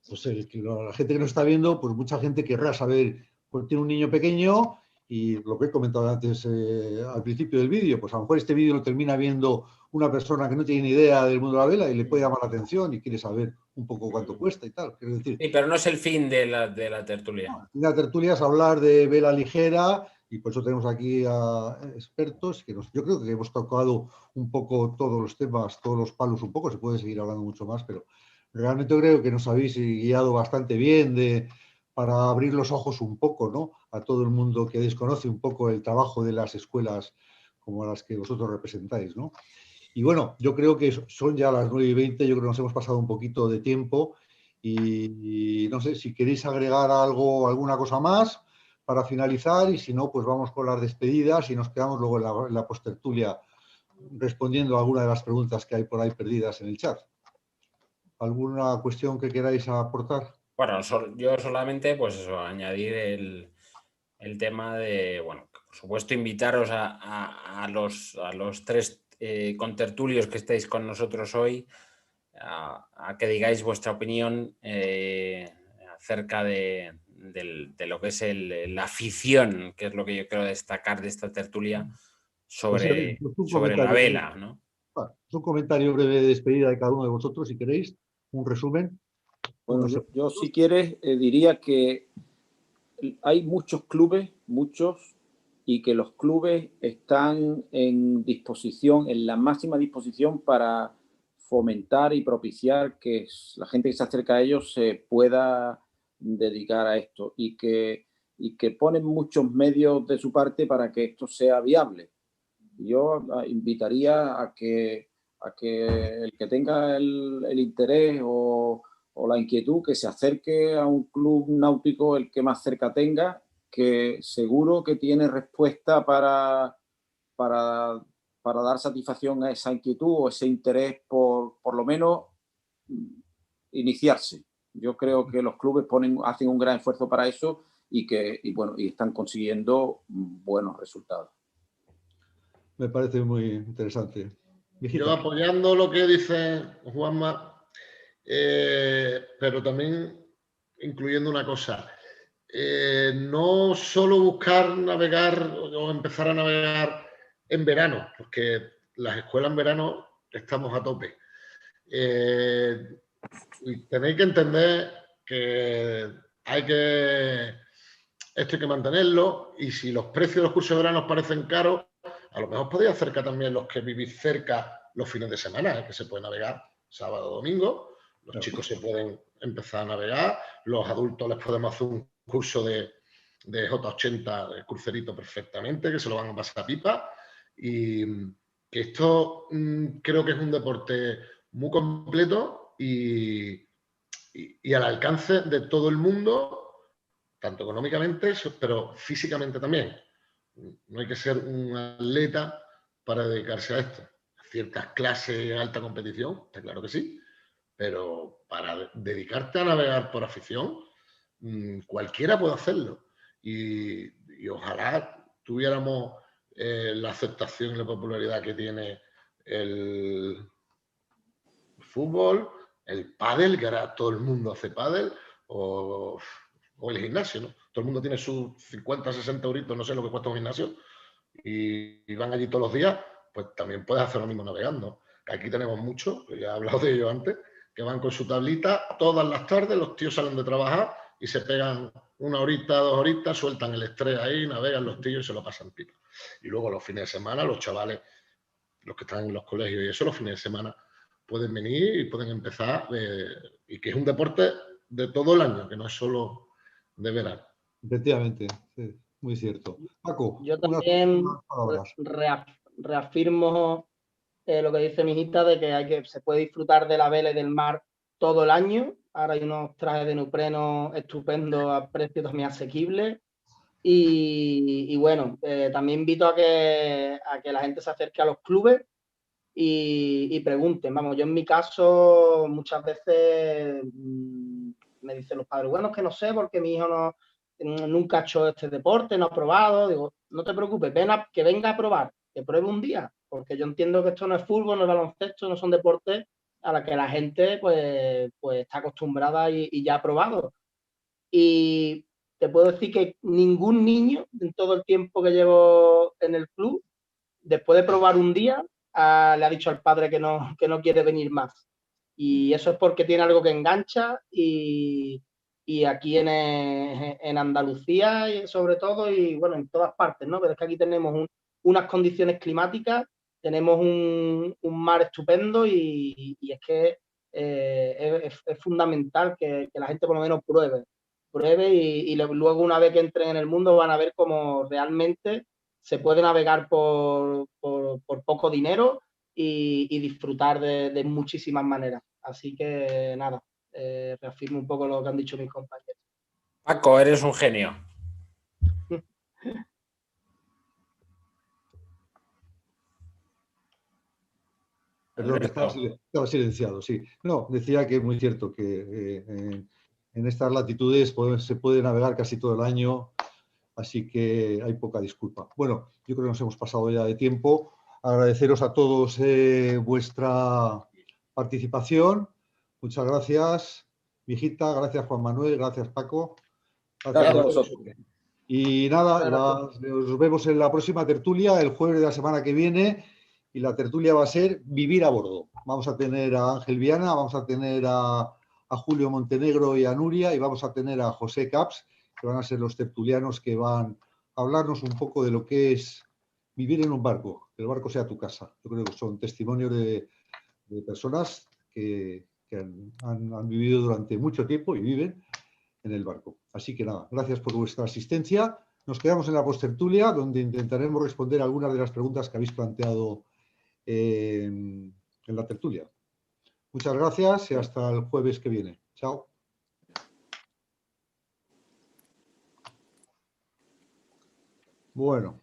la gente que nos está viendo, pues mucha gente querrá saber, pues tiene un niño pequeño y lo que he comentado antes al principio del vídeo, pues a lo mejor este vídeo lo termina viendo una persona que no tiene ni idea del mundo de la vela y le puede llamar la atención y quiere saber un poco cuánto cuesta y tal. Quiero decir, sí, pero no es el fin de la tertulia. La tertulia es hablar de vela ligera y por eso tenemos aquí a expertos que yo creo que hemos tocado un poco todos los temas, todos los palos un poco, se puede seguir hablando mucho más, pero realmente creo que nos habéis guiado bastante bien para abrir los ojos un poco, ¿no? A todo el mundo que desconoce un poco el trabajo de las escuelas como las que vosotros representáis, ¿no? Y bueno, yo creo que son ya las 9:20, yo creo que nos hemos pasado un poquito de tiempo y no sé si queréis agregar alguna cosa más para finalizar y si no, pues vamos con las despedidas y nos quedamos luego en la postertulia respondiendo a alguna de las preguntas que hay por ahí perdidas en el chat. ¿Alguna cuestión que queráis aportar? Bueno, yo solamente, pues eso, añadir el tema de, por supuesto, invitaros a los tres contertulios que estáis con nosotros hoy a que digáis vuestra opinión acerca de lo que es la afición, que es lo que yo quiero destacar de esta tertulia sobre la vela, ¿no? Un comentario breve de despedida de cada uno de vosotros, si queréis, un resumen. Bueno, yo si quieres diría que hay muchos clubes, y que los clubes están en disposición, en la máxima disposición para fomentar y propiciar que la gente que se acerca a ellos se pueda dedicar a esto y que ponen muchos medios de su parte para que esto sea viable. Yo invitaría a que a que el que tenga el interés o la inquietud, que se acerque a un club náutico el que más cerca tenga, que seguro que tiene respuesta para dar satisfacción a esa inquietud o ese interés por lo menos iniciarse. Yo creo que los clubes hacen un gran esfuerzo para eso y están consiguiendo buenos resultados. Me parece muy interesante. Yo apoyando lo que dice Juanma, pero también incluyendo una cosa. No solo buscar navegar o empezar a navegar en verano, porque las escuelas en verano estamos a tope. Y tenéis que entender que esto hay que mantenerlo, y si los precios de los cursos de verano os parecen caros, a lo mejor podéis acercar también los que vivís cerca los fines de semana, que se puede navegar sábado o domingo. Los chicos se pueden empezar a navegar, los adultos les podemos hacer un curso de J80, de crucerito perfectamente, que se lo van a pasar a pipa. Y que esto creo que es un deporte muy completo y al alcance de todo el mundo, tanto económicamente, pero físicamente también. No hay que ser un atleta para dedicarse a esto. Ciertas clases de alta competición, está claro que sí, pero para dedicarte a navegar por afición, cualquiera puede hacerlo. Y ojalá tuviéramos la aceptación y la popularidad que tiene el fútbol, el pádel, que ahora todo el mundo hace pádel, o el gimnasio, ¿no? Todo el mundo tiene sus 50, 60 euritos, no sé lo que cuesta un gimnasio, y van allí todos los días. Pues también puedes hacer lo mismo navegando. Aquí tenemos muchos, que ya he hablado de ello antes, que van con su tablita todas las tardes, los tíos salen de trabajar y se pegan 1 horita, 2 horitas, sueltan el estrés ahí, navegan los tíos y se lo pasan pipa. Y luego los fines de semana, los chavales, los que están en los colegios y eso, los fines de semana pueden venir y pueden empezar, y que es un deporte de todo el año, que no es solo de verano. Efectivamente, sí, muy cierto. Paco, yo también reafirmo lo que dice mi hijita, de que se puede disfrutar de la vela y del mar todo el año. Ahora hay unos trajes de neopreno estupendos a precio también asequible. Y bueno, también invito a que la gente se acerque a los clubes y pregunten. Vamos, yo en mi caso muchas veces me dicen los padres, bueno, es que no sé porque mi hijo nunca ha hecho este deporte, no ha probado. Digo, no te preocupes, que venga a probar, que pruebe un día, porque yo entiendo que esto no es fútbol, no es baloncesto, no son deportes a los que la gente pues está acostumbrada y ya ha probado. Y te puedo decir que ningún niño, en todo el tiempo que llevo en el club, después de probar un día, le ha dicho al padre que no quiere venir más. Y eso es porque tiene algo que engancha, y aquí en Andalucía, y sobre todo, y bueno, en todas partes, ¿no? Pero es que aquí tenemos unas condiciones climáticas, tenemos un mar estupendo, y es que es fundamental que la gente por lo menos pruebe, y luego, una vez que entren en el mundo, van a ver cómo realmente se puede navegar por poco dinero y disfrutar de muchísimas maneras. Así que nada, reafirmo un poco lo que han dicho mis compañeros. Paco, eres un genio. Perdón, que estaba silenciado, sí. No, decía que es muy cierto que en estas latitudes se puede navegar casi todo el año, así que hay poca disculpa. Bueno, yo creo que nos hemos pasado ya de tiempo. Agradeceros a todos vuestra participación. Muchas gracias, mijita. Gracias, Juan Manuel. Gracias, Paco. Gracias a vosotros. Y nada, nos vemos en la próxima tertulia, el jueves de la semana que viene. Y la tertulia va a ser Vivir a bordo. Vamos a tener a Ángel Viana, vamos a tener a Julio Montenegro y a Nuria, y vamos a tener a José Caps, que van a ser los tertulianos que van a hablarnos un poco de lo que es vivir en un barco, que el barco sea tu casa. Yo creo que son testimonios de personas que han vivido durante mucho tiempo y viven en el barco. Así que nada, gracias por vuestra asistencia. Nos quedamos en la postertulia, donde intentaremos responder algunas de las preguntas que habéis planteado en la tertulia. Muchas gracias y hasta el jueves que viene. Chao. Bueno.